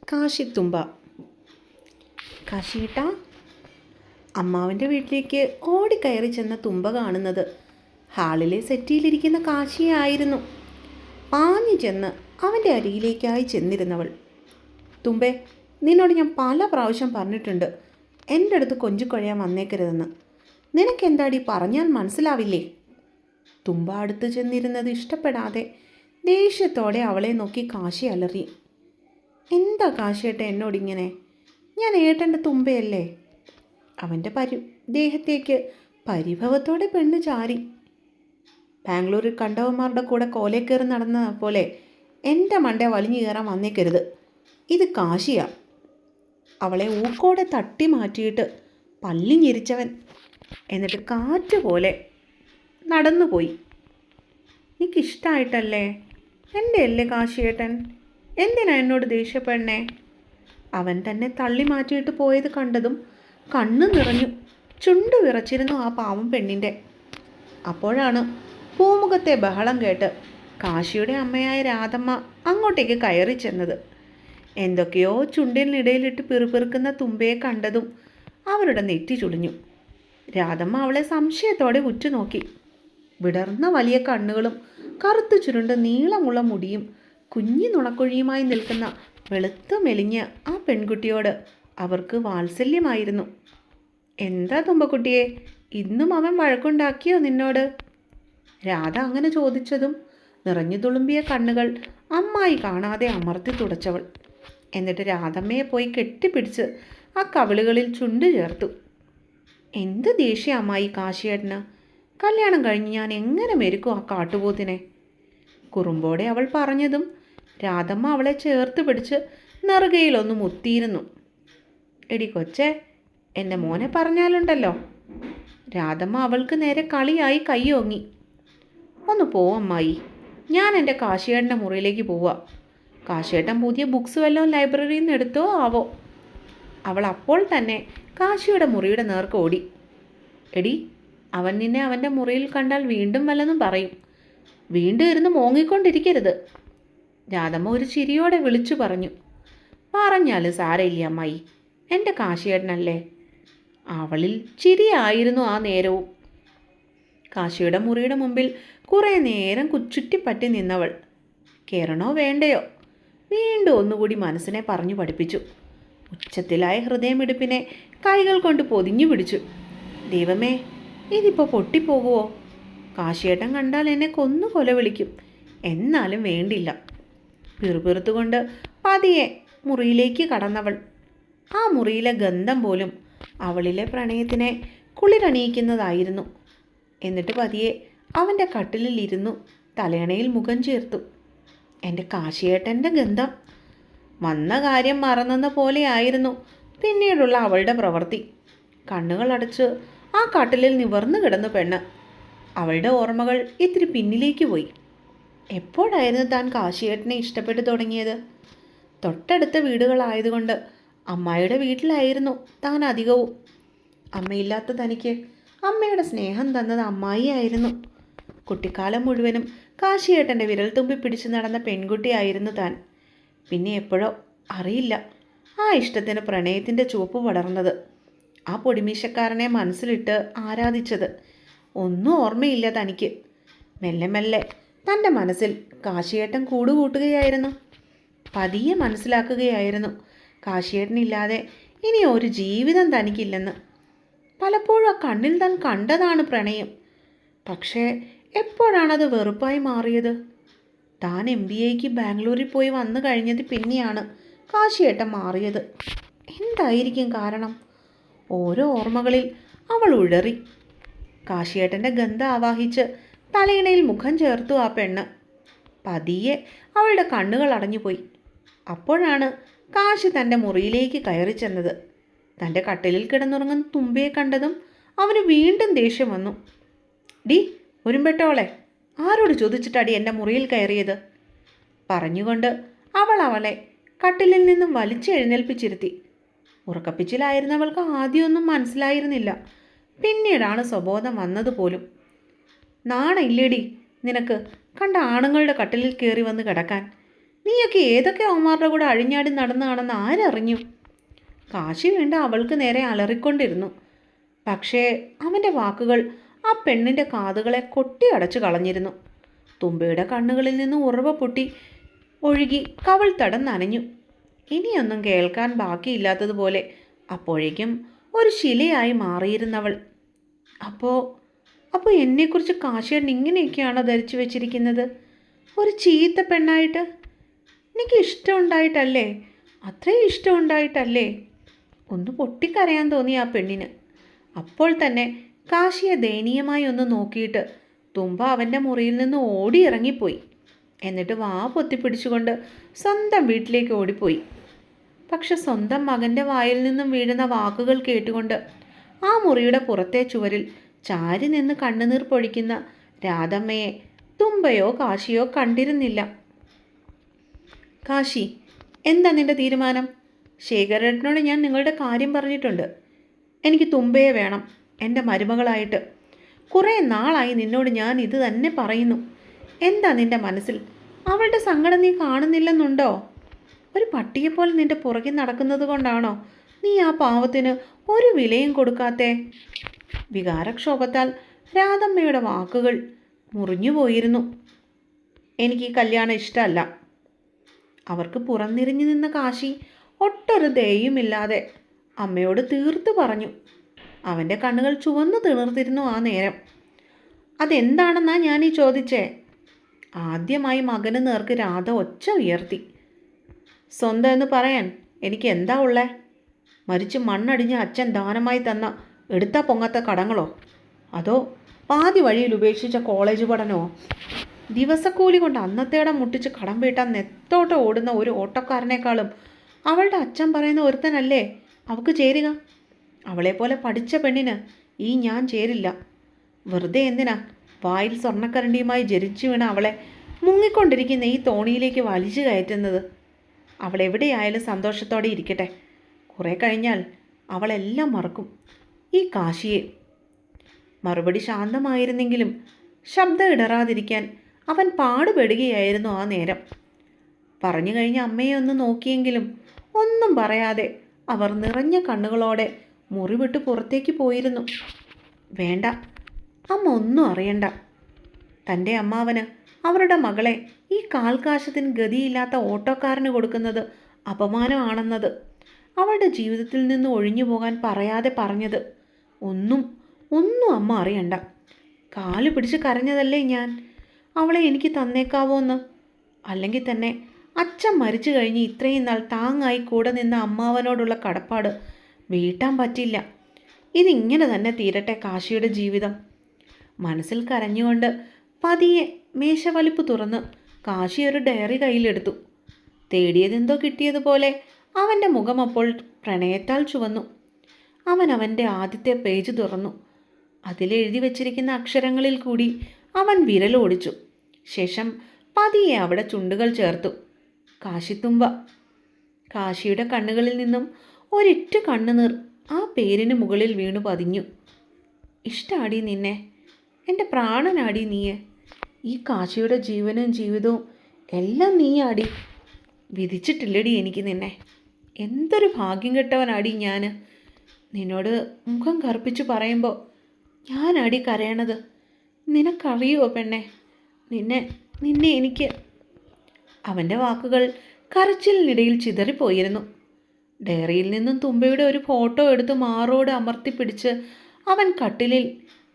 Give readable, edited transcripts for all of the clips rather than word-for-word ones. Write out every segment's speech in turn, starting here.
കാശിത്തുമ്പ. കാശിയേട്ടാ. അമ്മാവൻ്റെ വീട്ടിലേക്ക് ഓടിക്കയറി ചെന്ന തുമ്പ കാണുന്നത് ഹാളിലെ സെറ്റിയിലിരിക്കുന്ന കാശിയായിരുന്നു. പാഞ്ഞു ചെന്ന് അവൻ്റെ അരികിലേക്കായി ചെന്നിരുന്നവൾ. തുമ്പേ, നിന്നോട് ഞാൻ പല പ്രാവശ്യം പറഞ്ഞിട്ടുണ്ട് എൻ്റെ അടുത്ത് കൊഞ്ചിക്കൊഴയാൻ വന്നേക്കരുതെന്ന്. നിനക്കെന്താടി പറഞ്ഞാൽ മനസ്സിലാവില്ലേ? തുമ്പ അടുത്ത് ചെന്നിരുന്നത് ഇഷ്ടപ്പെടാതെ ദേഷ്യത്തോടെ അവളെ നോക്കി കാശി അലറി. എന്താ കാശിയേട്ട എന്നോടിങ്ങനെ? ഞാൻ ഏട്ടൻ്റെ തുമ്പയല്ലേ? അവൻ്റെ ദേഹത്തേക്ക് പരിഭവത്തോടെ പെണ്ണ് ചാരി. ബാംഗ്ലൂരിൽ കണ്ടവന്മാരുടെ കൂടെ കോലേക്കയറി നടന്ന പോലെ എൻ്റെ മണ്ട വലിഞ്ഞു കയറാൻ വന്നേക്കരുത്. ഇത് കാശിയാ. അവളെ ഊക്കോടെ തട്ടി മാറ്റിയിട്ട് പല്ലി ഞെരിച്ചവൻ എന്നിട്ട് കാറ്റ് പോലെ നടന്നുപോയി. എനിക്കിഷ്ടമായിട്ടല്ലേ? എൻ്റെ അല്ലേ കാശിയേട്ടൻ? എന്തിനാ എന്നോട് ദേഷ്യപ്പെടണേ? അവൻ തന്നെ തള്ളി മാറ്റിയിട്ട് പോയത് കണ്ടതും കണ്ണു നിറഞ്ഞു. ചുണ്ടു വിറച്ചിരുന്നു ആ പാവം പെണ്ണിൻ്റെ. അപ്പോഴാണ് പൂമുഖത്തെ ബഹളം കേട്ട് കാശിയുടെ അമ്മയായ രാധമ്മ അങ്ങോട്ടേക്ക് കയറി ചെന്നത്. എന്തൊക്കെയോ ചുണ്ടിനിടയിലിട്ട് പിറുപിറുക്കുന്ന തുമ്പയെ കണ്ടതും അവരുടെ നെറ്റി ചുളിഞ്ഞു. രാധമ്മ അവളെ സംശയത്തോടെ ഉറ്റുനോക്കി. വിടർന്ന വലിയ കണ്ണുകളും കറുത്തു ചുരുണ്ട നീളമുള്ള മുടിയും കുഞ്ഞി നുണക്കുഴിയുമായി നിൽക്കുന്ന വെളുത്ത മെലിഞ്ഞ ആ പെൺകുട്ടിയോട് അവർക്ക് വാത്സല്യമായിരുന്നു. എന്താ തുമ്പക്കുട്ടിയെ, ഇന്നും അവൻ വഴക്കുണ്ടാക്കിയോ നിന്നോട്? രാധ അങ്ങനെ ചോദിച്ചതും നിറഞ്ഞു തുളുമ്പിയ കണ്ണുകൾ അമ്മായി കാണാതെ അമർത്തി തുടച്ചവൾ. എന്നിട്ട് രാധമ്മയെ പോയി കെട്ടിപ്പിടിച്ച് ആ കവിളുകളിൽ ചുണ്ടു ചേർത്തു. എന്ത് ദേഷ്യം അമ്മായി കാശിയേട്ടന്! കല്യാണം കഴിഞ്ഞ് ഞാൻ എങ്ങനെ മെരുക്കും ആ കാട്ടുപോത്തിനെ? കുറുമ്പോടെ അവൾ പറഞ്ഞതും രാധമ്മ അവളെ ചേർത്ത് പിടിച്ച് നെറുകയിലൊന്ന് മുത്തിയിരുന്നു. എടി കൊച്ചേ, എൻ്റെ മോനെ പറഞ്ഞാലുണ്ടല്ലോ. രാധമ്മ അവൾക്ക് നേരെ കളിയായി കൈയോങ്ങി. ഒന്ന് പോവമ്മായി, ഞാൻ എൻ്റെ കാശിയേട്ടൻ്റെ മുറിയിലേക്ക് പോവാം. കാശിയേട്ടൻ പുതിയ ബുക്സ് വല്ലതും ലൈബ്രറിയിൽ നിന്ന് എടുത്തോ ആവോ? അവൾ അപ്പോൾ തന്നെ കാശിയുടെ മുറിയുടെ നേർക്ക് ഓടി. എടി, അവൻ നിന്നെ അവൻ്റെ മുറിയിൽ കണ്ടാൽ വീണ്ടും വല്ലതും പറയും. വീണ്ടും ഇരുന്ന് മോങ്ങിക്കൊണ്ടിരിക്കരുത്. രാധമ്മ ഒരു ചിരിയോടെ വിളിച്ചു പറഞ്ഞു. പറഞ്ഞാലും സാരയില്ല അമ്മായി, എൻ്റെ കാശിയേട്ടനല്ലേ. അവളിൽ ചിരിയായിരുന്നു ആ നേരവും. കാശിയുടെ മുറിയുടെ മുമ്പിൽ കുറേ നേരം ചുറ്റിപ്പറ്റി നിന്നവൾ കയറണോ വേണ്ടയോ വീണ്ടും ഒന്നുകൂടി മനസ്സിനെ പറഞ്ഞു പഠിപ്പിച്ചു. ഉച്ചത്തിലായ ഹൃദയമിടിപ്പിനെ കൈകൾ കൊണ്ട് പൊതിഞ്ഞു പിടിച്ചു. ദൈവമേ, ഇതിപ്പോൾ പൊട്ടിപ്പോകുമോ? കാശിയേട്ടൻ കണ്ടാൽ എന്നെ കൊന്നു കൊല വിളിക്കും. എന്നാലും വേണ്ടില്ല. പിറുപിറുത്തുകൊണ്ട് പതിയെ മുറിയിലേക്ക് കടന്നവൾ. ആ മുറിയിലെ ഗന്ധം പോലും അവളിലെ പ്രണയത്തിനെ കുളിരണിയിക്കുന്നതായിരുന്നു. എന്നിട്ട് പതിയെ അവൻ്റെ കട്ടിലിൽ ഇരുന്നു തലയണയിൽ മുഖം ചേർത്തു. എൻ്റെ കാശിയേട്ടൻ്റെ ഗന്ധം! വന്ന കാര്യം മറന്നെന്ന പോലെയായിരുന്നു പിന്നീടുള്ള അവളുടെ പ്രവൃത്തി. കണ്ണുകളടച്ച് ആ കട്ടിലിൽ നിവർന്നു കിടന്നു പെണ്ണ്. അവളുടെ ഓർമ്മകൾ ഇത്തിരി പിന്നിലേക്ക് പോയി. എപ്പോഴായിരുന്നു താൻ കാശിയേട്ടനെ ഇഷ്ടപ്പെട്ടു തുടങ്ങിയത്? തൊട്ടടുത്ത വീടുകളായതുകൊണ്ട് അമ്മായിയുടെ വീട്ടിലായിരുന്നു താൻ അധികവും. അമ്മയില്ലാത്ത തനിക്ക് അമ്മയുടെ സ്നേഹം തന്നത് അമ്മായിയായിരുന്നു. കുട്ടിക്കാലം മുഴുവനും കാശിയേട്ടൻ്റെ വിരൽത്തുമ്പി പിടിച്ചു നടന്ന പെൺകുട്ടിയായിരുന്നു താൻ. പിന്നെ എപ്പോഴോ അറിയില്ല ആ ഇഷ്ടത്തിന് പ്രണയത്തിൻ്റെ ചുവപ്പ് പടർന്നത്. ആ പൊടിമീശക്കാരനെ മനസ്സിലിട്ട് ആരാധിച്ചത്. ഒന്നും ഓർമ്മയില്ല തനിക്ക്. മെല്ലെ മെല്ലെ തൻ്റെ മനസ്സിൽ കാശിയേട്ടൻ കൂടുകൂട്ടുകയായിരുന്നു. പതിയെ മനസ്സിലാക്കുകയായിരുന്നു കാശിയേട്ടനില്ലാതെ ഇനി ഒരു ജീവിതം തനിക്കില്ലെന്ന്. പലപ്പോഴും ആ കണ്ണിൽ താൻ കണ്ടതാണ് പ്രണയം. പക്ഷേ എപ്പോഴാണത് വെറുപ്പായി മാറിയത്? താൻ MBAക്ക് ബാംഗ്ലൂരിൽ പോയി വന്നു കഴിഞ്ഞത് പിന്നെയാണ് കാശിയേട്ടൻ മാറിയത്. എന്തായിരിക്കും കാരണം? ഓരോ ഓർമ്മകളിൽ അവൾ ഉഴറി. കാശിയേട്ടൻ്റെ ഗന്ധം ആവാഹിച്ച് തലയിണയിൽ മുഖം ചേർത്തു ആ പെണ്ണ്. പതിയെ അവളുടെ കണ്ണുകൾ അടഞ്ഞുപോയി. അപ്പോഴാണ് കാശി തൻ്റെ മുറിയിലേക്ക് കയറി ചെന്നത്. തൻ്റെ കട്ടിലിൽ കിടന്നുറങ്ങുന്ന തുമ്പയെ കണ്ടതും അവന് വീണ്ടും ദേഷ്യം വന്നു. ഡി ഒരുമ്പെട്ടോളെ, ആരോട് ചോദിച്ചിട്ടാടി എൻ്റെ മുറിയിൽ കയറിയത്? പറഞ്ഞുകൊണ്ട് അവളെ കട്ടിലിൽ നിന്നും വലിച്ചെഴുന്നേൽപ്പിച്ചിരുത്തി. ഉറക്കപ്പിച്ചിലായിരുന്നവൾക്ക് ആദ്യമൊന്നും മനസ്സിലായിരുന്നില്ല. പിന്നീടാണ് സ്വബോധം വന്നതുപോലും. നാണയില്ലേടി നിനക്ക് കണ്ട ആണുങ്ങളുടെ കട്ടിലിൽ കയറി വന്ന് കിടക്കാൻ? നീയൊക്കെ ഏതൊക്കെ അവന്മാരുടെ കൂടെ അഴിഞ്ഞാടി നടന്നാണെന്ന് ആരറിഞ്ഞു? കാശി വേണ്ട അവൾക്ക് നേരെ അലറിക്കൊണ്ടിരുന്നു. പക്ഷേ അവൻ്റെ വാക്കുകൾ ആ പെണ്ണിൻ്റെ കാതുകളെ കൊട്ടിയടച്ചു കളഞ്ഞിരുന്നു. തുമ്പയുടെ കണ്ണുകളിൽ നിന്ന് ഉറവ പൊട്ടി ഒഴുകി കവൾ തടം നനഞ്ഞു. ഇനിയൊന്നും കേൾക്കാൻ ബാക്കിയില്ലാത്തതുപോലെ അപ്പോഴേക്കും ഒരു ശിലയായി മാറിയിരുന്നവൾ. അപ്പോൾ എന്നെക്കുറിച്ച് കാശിയേട്ടൻ ഇങ്ങനെയൊക്കെയാണോ ധരിച്ചു വെച്ചിരിക്കുന്നത്? ഒരു ചീത്ത പെണ്ണായിട്ട്? എനിക്ക് ഇഷ്ടമുണ്ടായിട്ടല്ലേ? അത്രയും ഇഷ്ടമുണ്ടായിട്ടല്ലേ? ഒന്ന് പൊട്ടിക്കരയാൻ തോന്നി ആ പെണ്ണിന്. അപ്പോൾ തന്നെ കാശിയെ ദയനീയമായി ഒന്ന് നോക്കിയിട്ട് തുമ്പ അവൻ്റെ മുറിയിൽ നിന്ന് ഓടിയിറങ്ങിപ്പോയി. എന്നിട്ട് വാ പൊത്തിപ്പിടിച്ചുകൊണ്ട് സ്വന്തം വീട്ടിലേക്ക് ഓടിപ്പോയി. പക്ഷെ സ്വന്തം മകൻ്റെ വായിൽ നിന്നും വീഴുന്ന വാക്കുകൾ കേട്ടുകൊണ്ട് ആ മുറിയുടെ പുറത്തെ ചുവരിൽ ചാരി നിന്ന് കണ്ണുനീർ പൊഴിക്കുന്ന രാധമ്മയെ തുമ്പയോ കാശിയോ കണ്ടിരുന്നില്ല. കാശി, എന്താ നിന്റെ തീരുമാനം? ശേഖരേട്ടനോട് ഞാൻ നിങ്ങളുടെ കാര്യം പറഞ്ഞിട്ടുണ്ട്. എനിക്ക് തുമ്പയെ വേണം എൻ്റെ മരുമകളായിട്ട്. കുറേ നാളായി നിന്നോട് ഞാൻ ഇത് തന്നെ പറയുന്നു. എന്താ നിന്റെ മനസ്സിൽ? അവളുടെ സങ്കടം നീ കാണുന്നില്ലെന്നുണ്ടോ? ഒരു പട്ടിയെപ്പോലെ നിന്റെ പുറകിൽ നടക്കുന്നത് കൊണ്ടാണോ നീ ആ പാവത്തിന് ഒരു വിലയും കൊടുക്കാത്തേ? വികാരക്ഷോഭത്താൽ രാധമ്മയുടെ വാക്കുകൾ മുറിഞ്ഞുപോയിരുന്നു. എനിക്ക് ഈ കല്യാണം ഇഷ്ടമല്ല. അവർക്ക് പുറംതിരിഞ്ഞു നിന്ന കാശി ഒട്ടൊരു ദയയുമില്ലാതെ അമ്മയോട് തീർത്തു പറഞ്ഞു. അവൻ്റെ കണ്ണുകൾ ചുവന്നു തിണർത്തിരുന്നു ആ നേരം. അതെന്താണെന്നാ ഞാൻ ഈ ചോദിച്ചേ? ആദ്യമായി മകന് നേർക്ക് രാധ ഒച്ച ഉയർത്തി. സ്വന്തം എന്ന് പറയാൻ എനിക്ക് എന്താ ഉള്ളേ? മരിച്ച് മണ്ണടിഞ്ഞ അച്ഛൻ ദാനമായി തന്ന എടുത്താ പൊങ്ങാത്ത കടങ്ങളോ? അതോ പാതി വഴിയിൽ ഉപേക്ഷിച്ച കോളേജ് പഠനമോ? ദിവസക്കൂലി കൊണ്ട് അന്നത്തേടം മുട്ടിച്ച് കടം വീട്ടാൻ നെത്തോട്ട് ഓടുന്ന ഒരു ഓട്ടക്കാരനേക്കാളും അവളുടെ അച്ഛൻ പറയുന്ന ഒരുത്തനല്ലേ അവൾക്ക് ചേരുക? അവളെപ്പോലെ പഠിച്ച പെണ്ണിന് ഈ ഞാൻ ചേരില്ല. വെറുതെ എന്തിനാ വായിൽ സ്വർണ്ണക്കരണ്ടിയുമായി ജനിച്ചു വീണ അവളെ മുങ്ങിക്കൊണ്ടിരിക്കുന്ന ഈ തോണിയിലേക്ക് വലിച്ചു കയറ്റുന്നത്? അവളെവിടെയായാലും സന്തോഷത്തോടെ ഇരിക്കട്ടെ. കുറേ കഴിഞ്ഞാൽ അവളെല്ലാം മറക്കും, ഈ കാശിയെ. മറുപടി ശാന്തമായിരുന്നെങ്കിലും ശബ്ദം ഇടറാതിരിക്കാൻ അവൻ പാടുപെടുകയായിരുന്നു ആ നേരം. പറഞ്ഞു കഴിഞ്ഞ അമ്മയെ ഒന്ന് നോക്കിയെങ്കിലും ഒന്നും പറയാതെ അവർ നിറഞ്ഞ കണ്ണുകളോടെ മുറിവിട്ട് പുറത്തേക്ക് പോയിരുന്നു. വേണ്ട, അമ്മ ഒന്നും അറിയണ്ട. തൻ്റെ അമ്മാവന് അവരുടെ മകളെ ഈ കാൽക്കാശത്തിന് ഗതിയില്ലാത്ത ഓട്ടോക്കാരന് കൊടുക്കുന്നത് അപമാനമാണെന്നത് അവളുടെ ജീവിതത്തിൽ നിന്ന് ഒഴിഞ്ഞു പോകാൻ പറയാതെ പറഞ്ഞത് ഒന്നും അമ്മ അറിയണ്ട. കാല് പിടിച്ച് കരഞ്ഞതല്ലേ ഞാൻ അവളെ എനിക്ക് തന്നേക്കാവോന്ന്. അല്ലെങ്കിൽ തന്നെ അച്ഛൻ മരിച്ചു കഴിഞ്ഞ് ഇത്രയും നാൾ താങ്ങായി കൂടെ നിന്ന അമ്മാവനോടുള്ള കടപ്പാട് വീട്ടാൻ പറ്റില്ല. ഇതിങ്ങനെ തന്നെ തീരട്ടെ കാശിയുടെ ജീവിതം. മനസ്സിൽ കരഞ്ഞുകൊണ്ട് പതിയെ മേശവലിപ്പ് തുറന്ന് കാശി ഒരു ഡയറി കയ്യിലെടുത്തു. തേടിയതെന്തോ കിട്ടിയതുപോലെ അവൻ്റെ മുഖം അപ്പോൾ പ്രണയത്താൽ ചുവന്നു. അവൻ്റെ ആദ്യത്തെ പേജ് തുറന്നു. അതിലെഴുതി വച്ചിരിക്കുന്ന അക്ഷരങ്ങളിൽ കൂടി അവൻ വിരലോടിച്ചു. ശേഷം പതിയെ അവിടെ ചുണ്ടുകൾ ചേർത്തു. കാശിത്തുമ്പ. കാശിയുടെ കണ്ണുകളിൽ നിന്നും ഒരിറ്റു കണ്ണുനീർ ആ പേരിന് മുകളിൽ വീണു പതിഞ്ഞു. ഇഷ്ടാടി നിന്നെ, എൻ്റെ പ്രാണനാടി നീയെ. ഈ കാശിയുടെ ജീവനും ജീവിതവും എല്ലാം നീയാടി. വിധിച്ചിട്ടില്ലടി എനിക്ക് നിന്നെ. എന്തൊരു ഭാഗ്യം കെട്ടവനാടി ഞാൻ. നിന്നോട് മുഖം കറുപ്പിച്ച് പറയുമ്പോൾ ഞാനാടി കരയണത്. നിനക്കറിയുമോ പെണ്ണെ? നിന്നെ എനിക്ക്. അവൻ്റെ വാക്കുകൾ കരച്ചിലിനിടയിൽ ചിതറിപ്പോയിരുന്നു. ഡയറിയിൽ നിന്നും തുമ്പയുടെ ഒരു ഫോട്ടോ എടുത്ത് മാറോട് അമർത്തിപ്പിടിച്ച് അവൻ കട്ടിലിൽ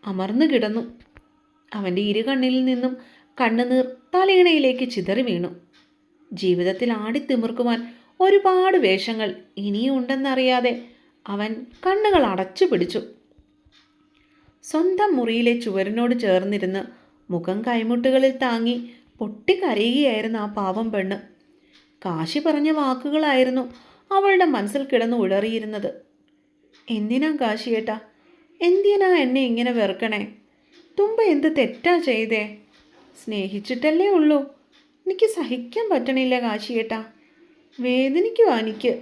അമർന്നു കിടന്നു. അവൻ്റെ ഇരുകണ്ണിൽ നിന്നും കണ്ണുനീർ തലയിണയിലേക്ക് ചിതറി വീണു. ജീവിതത്തിൽ ആടിത്തിമിർക്കുവാൻ ഒരുപാട് വേഷങ്ങൾ ഇനിയും ഉണ്ടെന്നറിയാതെ അവൻ കണ്ണുകൾ അടച്ചു പിടിച്ചു. സ്വന്തം മുറിയിലെ ചുവരിനോട് ചേർന്നിരുന്ന് മുഖം കൈമുട്ടുകളിൽ താങ്ങി പൊട്ടിക്കരയുകയായിരുന്നു ആ പാവം പെണ്ണ്. കാശി പറഞ്ഞ വാക്കുകളായിരുന്നു അവളുടെ മനസ്സിൽ കിടന്ന് ഉഴറിയിരുന്നത്. എന്തിനാ കാശിയേട്ടാ, എന്തിനാ എന്നെ ഇങ്ങനെ വെറുക്കണേ? തുമ്പ എന്ത് തെറ്റാ ചെയ്തേ? സ്നേഹിച്ചിട്ടല്ലേ ഉള്ളൂ. എനിക്ക് സഹിക്കാൻ പറ്റണില്ല കാശിയേട്ടാ, വേദനിക്കുവാ എനിക്ക്.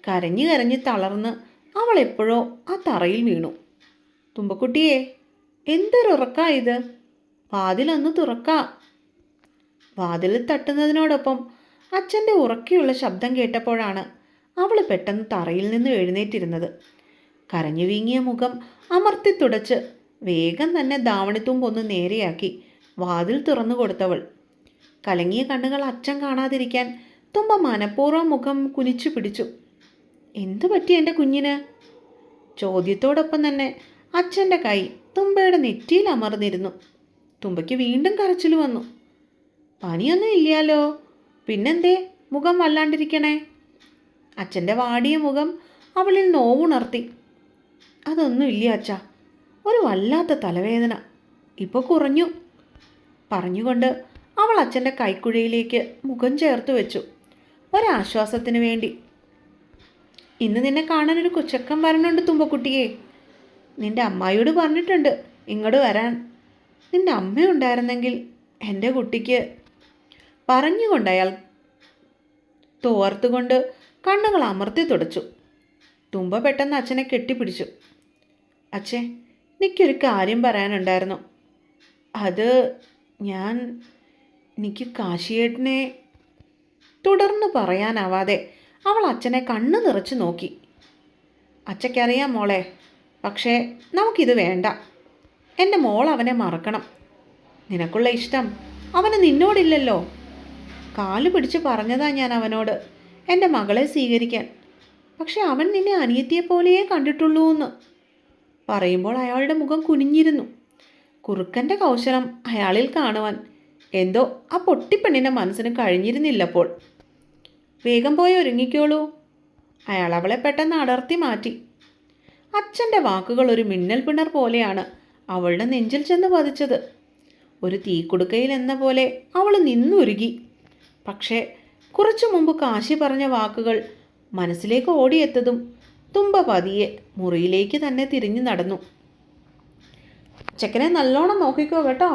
കരഞ്ഞ് കരഞ്ഞ് തളർന്ന് അവൾ എപ്പോഴോ ആ തറയിൽ വീണു. തുമ്പക്കുട്ടിയെ, എന്തൊരുറക്കാ ഇത്? വാതിലൊന്ന് തുറക്കാ. വാതിൽ തട്ടുന്നതിനോടൊപ്പം അച്ഛൻ്റെ ഉറക്കെയുള്ള ശബ്ദം കേട്ടപ്പോഴാണ് അവൾ പെട്ടെന്ന് തറയിൽ നിന്ന് എഴുന്നേറ്റിരുന്നത്. കരഞ്ഞു വീങ്ങിയ മുഖം അമർത്തി തുടച്ച് വേഗം തന്നെ ധാവണിത്തുമ്പൊന്ന് നേരെയാക്കി വാതിൽ തുറന്നു കൊടുത്തവൾ. കലങ്ങിയ കണ്ണുകൾ അച്ഛൻ കാണാതിരിക്കാൻ തുമ്പ മനഃപൂർവ്വം മുഖം കുനിച്ചു പിടിച്ചു. എന്തു പറ്റി എൻ്റെ കുഞ്ഞിന്? ചോദ്യത്തോടൊപ്പം തന്നെ അച്ഛൻ്റെ കൈ തുമ്പയുടെ നെറ്റിയിൽ അമർന്നിരുന്നു. തുമ്പയ്ക്ക് വീണ്ടും കരച്ചിൽ വന്നു. പനിയൊന്നും ഇല്ലല്ലോ, പിന്നെന്തേ മുഖം വല്ലാണ്ടിരിക്കണേ? അച്ഛൻ്റെ വാടിയ മുഖം അവളിൽ നോവുണർത്തി. അതൊന്നുമില്ല അച്ഛാ, ഒരു വല്ലാത്ത തലവേദന, ഇപ്പോൾ കുറഞ്ഞു പറഞ്ഞുകൊണ്ട് അവൾ അച്ഛൻ്റെ കൈക്കുഴയിലേക്ക് മുഖം ചേർത്ത് വെച്ചു, ഒരാശ്വാസത്തിന് വേണ്ടി. ഇന്ന് നിന്നെ കാണാനൊരു കൊച്ചക്കൻ വരണുണ്ട് തുമ്പക്കുട്ടിയെ. നിൻ്റെ അമ്മായിയോട് പറഞ്ഞിട്ടുണ്ട് ഇങ്ങോട്ട് വരാൻ. നിൻ്റെ അമ്മയുണ്ടായിരുന്നെങ്കിൽ എൻ്റെ കുട്ടിക്ക് പറഞ്ഞുകൊണ്ട് അയാൾ തോർത്തുകൊണ്ട് കണ്ണുകൾ അമർത്തി തുടച്ചു. തുമ്പ പെട്ടെന്ന് അച്ഛനെ കെട്ടിപ്പിടിച്ചു. അച്ഛേ, എനിക്കൊരു കാര്യം പറയാനുണ്ടായിരുന്നു. അത് എനിക്ക് കാശിയേട്ടനെ. തുടർന്ന് പറയാനാവാതെ അവൾ അച്ഛനെ കണ്ണു നിറച്ച് നോക്കി. അച്ഛയ്ക്കറിയാം മോളെ, പക്ഷേ നമുക്കിത് വേണ്ട. എൻ്റെ മോൾ അവനെ മറക്കണം. നിനക്കുള്ള ഇഷ്ടം അവന് നിന്നോടില്ലല്ലോ. കാല് പിടിച്ച് പറഞ്ഞതാ ഞാൻ അവനോട് എൻ്റെ മകളെ സ്വീകരിക്കാൻ. പക്ഷെ അവൻ നിന്നെ അനിയത്തിയെപ്പോലെയേ കണ്ടിട്ടുള്ളൂ എന്ന് പറയുമ്പോൾ അയാളുടെ മുഖം കുനിഞ്ഞിരുന്നു. കുറുക്കൻ്റെ കൗശലം അയാളിൽ കാണുവാൻ എന്തോ ആ പൊട്ടിപ്പെണ്ണിൻ്റെ മനസ്സിന് കഴിഞ്ഞിരുന്നില്ലപ്പോൾ. വേഗം പോയി ഒരുങ്ങിക്കോളൂ. അയാൾ അവളെ പെട്ടെന്ന് അടർത്തി മാറ്റി. അച്ഛൻ്റെ വാക്കുകൾ ഒരു മിന്നൽ പിണർ പോലെയാണ് അവളുടെ നെഞ്ചിൽ ചെന്ന് പതിച്ചത്. ഒരു തീക്കുടുക്കയിൽ എന്ന പോലെ അവൾ നിന്നുരുകി. പക്ഷേ കുറച്ചു മുമ്പ് കാശി പറഞ്ഞ വാക്കുകൾ മനസ്സിലേക്ക് ഓടിയെത്തതും തുമ്പ പതിയെ മുറിയിലേക്ക് തന്നെ തിരിഞ്ഞു നടന്നു. ചെക്കനെ നല്ലോണം നോക്കിക്കോ കേട്ടോ.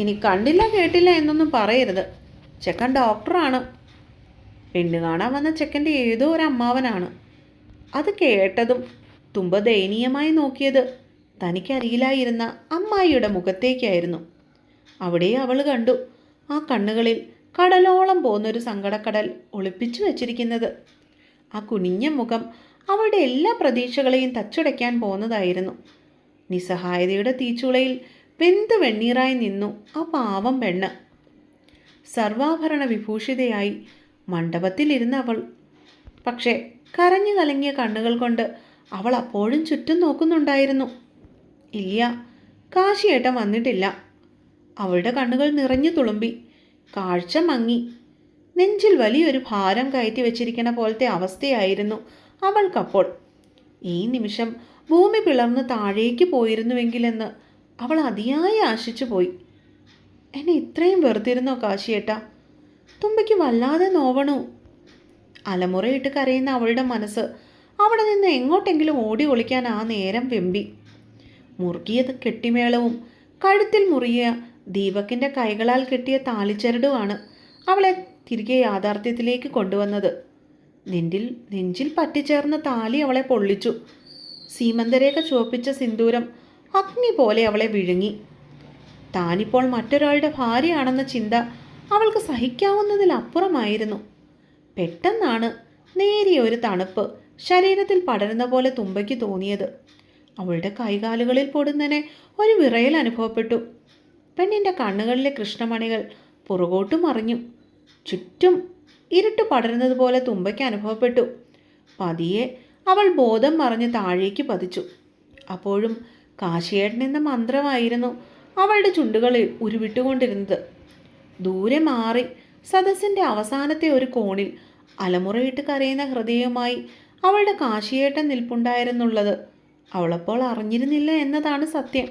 ഇനി കണ്ടില്ല കേട്ടില്ല എന്നൊന്നും പറയരുത്. ചെക്കൻ ഡോക്ടറാണ്. പെണ്ണ് കാണാൻ വന്ന ചെക്കൻ്റെ ഏതോ ഒരു അമ്മാവനാണ്. അത് കേട്ടതും തുമ്പ ദയനീയമായി നോക്കിയത് തനിക്കരികിലായിരുന്ന അമ്മായിയുടെ മുഖത്തേക്കായിരുന്നു. അവിടെ അവൾ കണ്ടു ആ കണ്ണുകളിൽ കടലോളം പോകുന്നൊരു സങ്കടക്കടൽ ഒളിപ്പിച്ചു വച്ചിരിക്കുന്നത്. ആ കുനിഞ്ഞ മുഖം അവളുടെ എല്ലാ പ്രതീക്ഷകളെയും തച്ചുടയ്ക്കാൻ പോകുന്നതായിരുന്നു. നിസ്സഹായതയുടെ തീച്ചുളയിൽ വെന്ത് വെണ്ണീറായി നിന്നു ആ പാവം പെണ്ണ്. സർവാഭരണ വിഭൂഷിതയായി മണ്ഡപത്തിലിരുന്ന അവൾ. പക്ഷേ കരഞ്ഞു കലങ്ങിയ കണ്ണുകൾ കൊണ്ട് അവൾ അപ്പോഴും ചുറ്റും നോക്കുന്നുണ്ടായിരുന്നു. ഇല്ല, കാശിയേട്ടൻ വന്നിട്ടില്ല. അവളുടെ കണ്ണുകൾ നിറഞ്ഞു തുളുമ്പി. കാഴ്ച മങ്ങി. നെഞ്ചിൽ വലിയൊരു ഭാരം കയറ്റി വെച്ചിരിക്കുന്ന പോലത്തെ അവസ്ഥയായിരുന്നു അവൾക്കപ്പോൾ. ഈ നിമിഷം ഭൂമി പിളർന്ന് താഴേക്ക് പോയിരുന്നുവെങ്കിലെന്ന് അവൾ അതിയായി ആശിച്ചു പോയി. എന്നെ ഇത്രയും വെറുതിരുന്നോ കാശിയേട്ടാ? തുമ്പയ്ക്ക് വല്ലാതെ നോവണു. അലമുറയിട്ട് കരയുന്ന അവളുടെ മനസ്സ് അവിടെ നിന്ന് എങ്ങോട്ടെങ്കിലും ഓടി ഒളിക്കാൻ ആ നേരം വെമ്പി. മുറുകിയ കെട്ടിമേളവും കഴുത്തിൽ മുറിയ ദീപകിൻ്റെ കൈകളാൽ കെട്ടിയ താലിച്ചരടുമാണ് അവളെ തിരികെ യാഥാർത്ഥ്യത്തിലേക്ക് കൊണ്ടുവന്നത്. നെഞ്ചിൽ പറ്റിച്ചേർന്ന താലി അവളെ പൊള്ളിച്ചു. സീമന്തരേഖ ചുവപ്പിച്ച സിന്ദൂരം അഗ്നി പോലെ അവളെ വിഴുങ്ങി. താനിപ്പോൾ മറ്റൊരാളുടെ ഭാര്യയാണെന്ന ചിന്ത അവൾക്ക് സഹിക്കാവുന്നതിലപ്പുറമായിരുന്നു. പെട്ടെന്നാണ് നേരിയ ഒരു തണുപ്പ് ശരീരത്തിൽ പടരുന്ന പോലെ തുമ്പയ്ക്ക് തോന്നിയത്. അവളുടെ കൈകാലുകളിൽ പൊടുന്നനെ ഒരു വിറയൽ അനുഭവപ്പെട്ടു. പെണ്ണിൻ്റെ കണ്ണുകളിലെ കൃഷ്ണമണികൾ പുറകോട്ടു മറിഞ്ഞു. ചുറ്റും ഇരുട്ട് പടരുന്നത് പോലെ തുമ്പയ്ക്ക് അനുഭവപ്പെട്ടു. പതിയെ അവൾ ബോധം മറിഞ്ഞ് താഴേക്ക് പതിച്ചു. അപ്പോഴും കാശിയേട്ടൻ എന്ന മന്ത്രമായിരുന്നു അവളുടെ ചുണ്ടുകളിൽ ഉരുവിട്ടുകൊണ്ടിരുന്നത്. ദൂരെ മാറി സദസ്സിൻ്റെ അവസാനത്തെ ഒരു കോണിൽ അലമുറയിട്ട് കരയുന്ന ഹൃദയവുമായി അവളുടെ കാശിയേട്ടൻ നിൽപ്പുണ്ടായിരുന്നുള്ളത് അവളപ്പോൾ അറിഞ്ഞിരുന്നില്ല എന്നതാണ് സത്യം.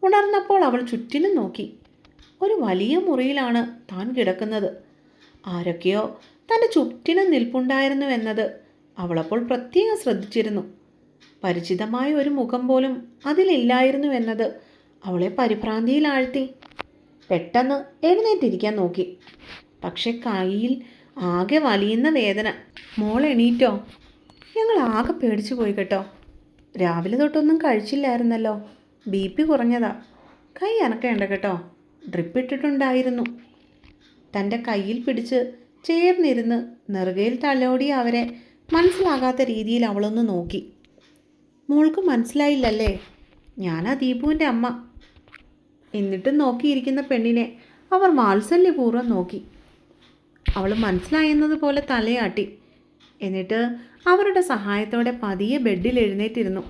ഉണർന്നപ്പോൾ അവൾ ചുറ്റിനും നോക്കി. ഒരു വലിയ മുറിയിലാണ് താൻ കിടക്കുന്നത്. ആരൊക്കെയോ തൻ്റെ ചുറ്റിനും നിൽപ്പുണ്ടായിരുന്നുവെന്നത് അവളപ്പോൾ പ്രത്യേകം ശ്രദ്ധിച്ചിരുന്നു. പരിചിതമായ ഒരു മുഖം പോലും അതിലില്ലായിരുന്നുവെന്നത് അവളെ പരിഭ്രാന്തിയിലാഴ്ത്തി. പെട്ടെന്ന് എഴുന്നേറ്റിരിക്കാൻ നോക്കി. പക്ഷെ കയ്യിൽ ആകെ വലിയുന്ന വേദന. മോൾ എണീറ്റോ? ഞങ്ങൾ ആകെ പേടിച്ചു പോയി കേട്ടോ. രാവിലെ തൊട്ടൊന്നും കഴിച്ചില്ലായിരുന്നല്ലോ. BP കുറഞ്ഞതാ. കൈ അനക്കേണ്ട കേട്ടോ. ഡ്രിപ്പ് ഇട്ടിട്ടുണ്ടായിരുന്നു. തൻ്റെ കയ്യിൽ പിടിച്ച് ചേർന്നിരുന്ന് നെറുകയിൽ തലോടി അവരെ മനസ്സിലാകാത്ത രീതിയിൽ അവളൊന്ന് നോക്കി. മോൾക്ക് മനസ്സിലായില്ലല്ലേ, ഞാനാ ദീപുവിൻ്റെ അമ്മ. എന്നിട്ടും നോക്കിയിരിക്കുന്ന പെണ്ണിനെ അവർ വാത്സല്യപൂർവ്വം നോക്കി. അവൾ മനസ്സിലായെന്നതുപോലെ തലയാട്ടി. എന്നിട്ട് അവരുടെ സഹായത്തോടെ പതിയെ ബെഡിൽ എഴുന്നേറ്റിരുന്നു.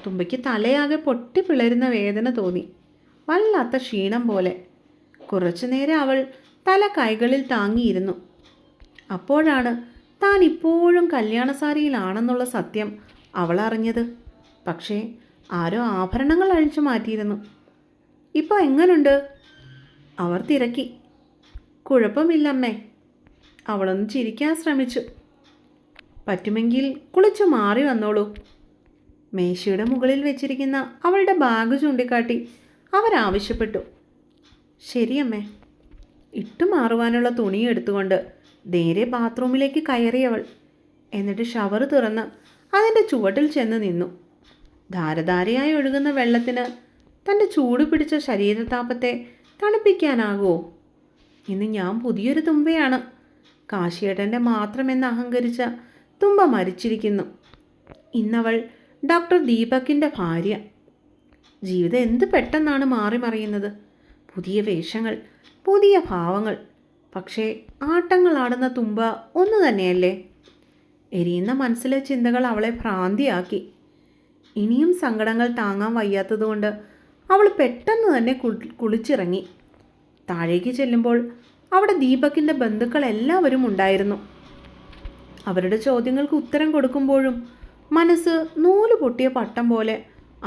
തുമ്പയ്ക്ക് തലയാകെ പൊട്ടിപ്പിളരുന്ന വേദന തോന്നി, വല്ലാത്ത ക്ഷീണം പോലെ. കുറച്ചു നേരം അവൾ തല കൈകളിൽ താങ്ങിയിരുന്നു. അപ്പോഴാണ് താൻ ഇപ്പോഴും കല്യാണസാരിയിലാണെന്നുള്ള സത്യം അവൾ അറിഞ്ഞത്. പക്ഷേ ആരോ ആഭരണങ്ങൾ അഴിച്ചു മാറ്റിയിരുന്നു. ഇപ്പോൾ എങ്ങനുണ്ട്? അവർ തിരക്കി. കുഴപ്പമില്ലമ്മേ. അവളൊന്ന് ചിരിക്കാൻ ശ്രമിച്ചു. പറ്റുമെങ്കിൽ കുളിച്ചു മാറി വന്നോളൂ. മേശയുടെ മുകളിൽ വെച്ചിരിക്കുന്ന അവളുടെ ബാഗ് ചൂണ്ടിക്കാട്ടി അവരാവശ്യപ്പെട്ടു. ശരിയമ്മേ. ഇട്ടുമാറുവാനുള്ള തുണി എടുത്തുകൊണ്ട് നേരെ ബാത്റൂമിലേക്ക് കയറിയവൾ. എന്നിട്ട് ഷവർ തുറന്ന് അതിൻ്റെ ചുവട്ടിൽ ചെന്ന് നിന്നു. ധാരധാരയായി ഒഴുകുന്ന വെള്ളത്തിന് തൻ്റെ ചൂട് പിടിച്ച ശരീരതാപത്തെ തണുപ്പിക്കാനാകുമോ? ഇന്ന് ഞാൻ പുതിയൊരു തുമ്പയാണ്. കാശിയേട്ടൻ്റെ മാത്രമെന്ന് അഹങ്കരിച്ച തുമ്പ മരിച്ചിരിക്കുന്നു. ഇന്നവൾ ഡോക്ടർ ദീപകിൻ്റെ ഭാര്യ. ജീവിതം എന്ത് പെട്ടെന്നാണ് മാറി മറിയുന്നത്. പുതിയ വേഷങ്ങൾ, പുതിയ ഭാവങ്ങൾ. പക്ഷേ ആട്ടങ്ങളാടുന്ന തുമ്പ ഒന്നു തന്നെയല്ലേ? എരിയുന്ന മനസ്സിലെ ചിന്തകൾ അവളെ ഭ്രാന്തിയാക്കി. ഇനിയും സങ്കടങ്ങൾ താങ്ങാൻ വയ്യാത്തതുകൊണ്ട് അവൾ പെട്ടെന്ന് തന്നെ കുളിച്ചിറങ്ങി. താഴേക്ക് ചെല്ലുമ്പോൾ അവിടെ ദീപകിൻ്റെ ബന്ധുക്കൾ എല്ലാവരും ഉണ്ടായിരുന്നു. അവരുടെ ചോദ്യങ്ങൾക്ക് ഉത്തരം കൊടുക്കുമ്പോഴും മനസ്സ് നൂല് പൊട്ടിയ പട്ടം പോലെ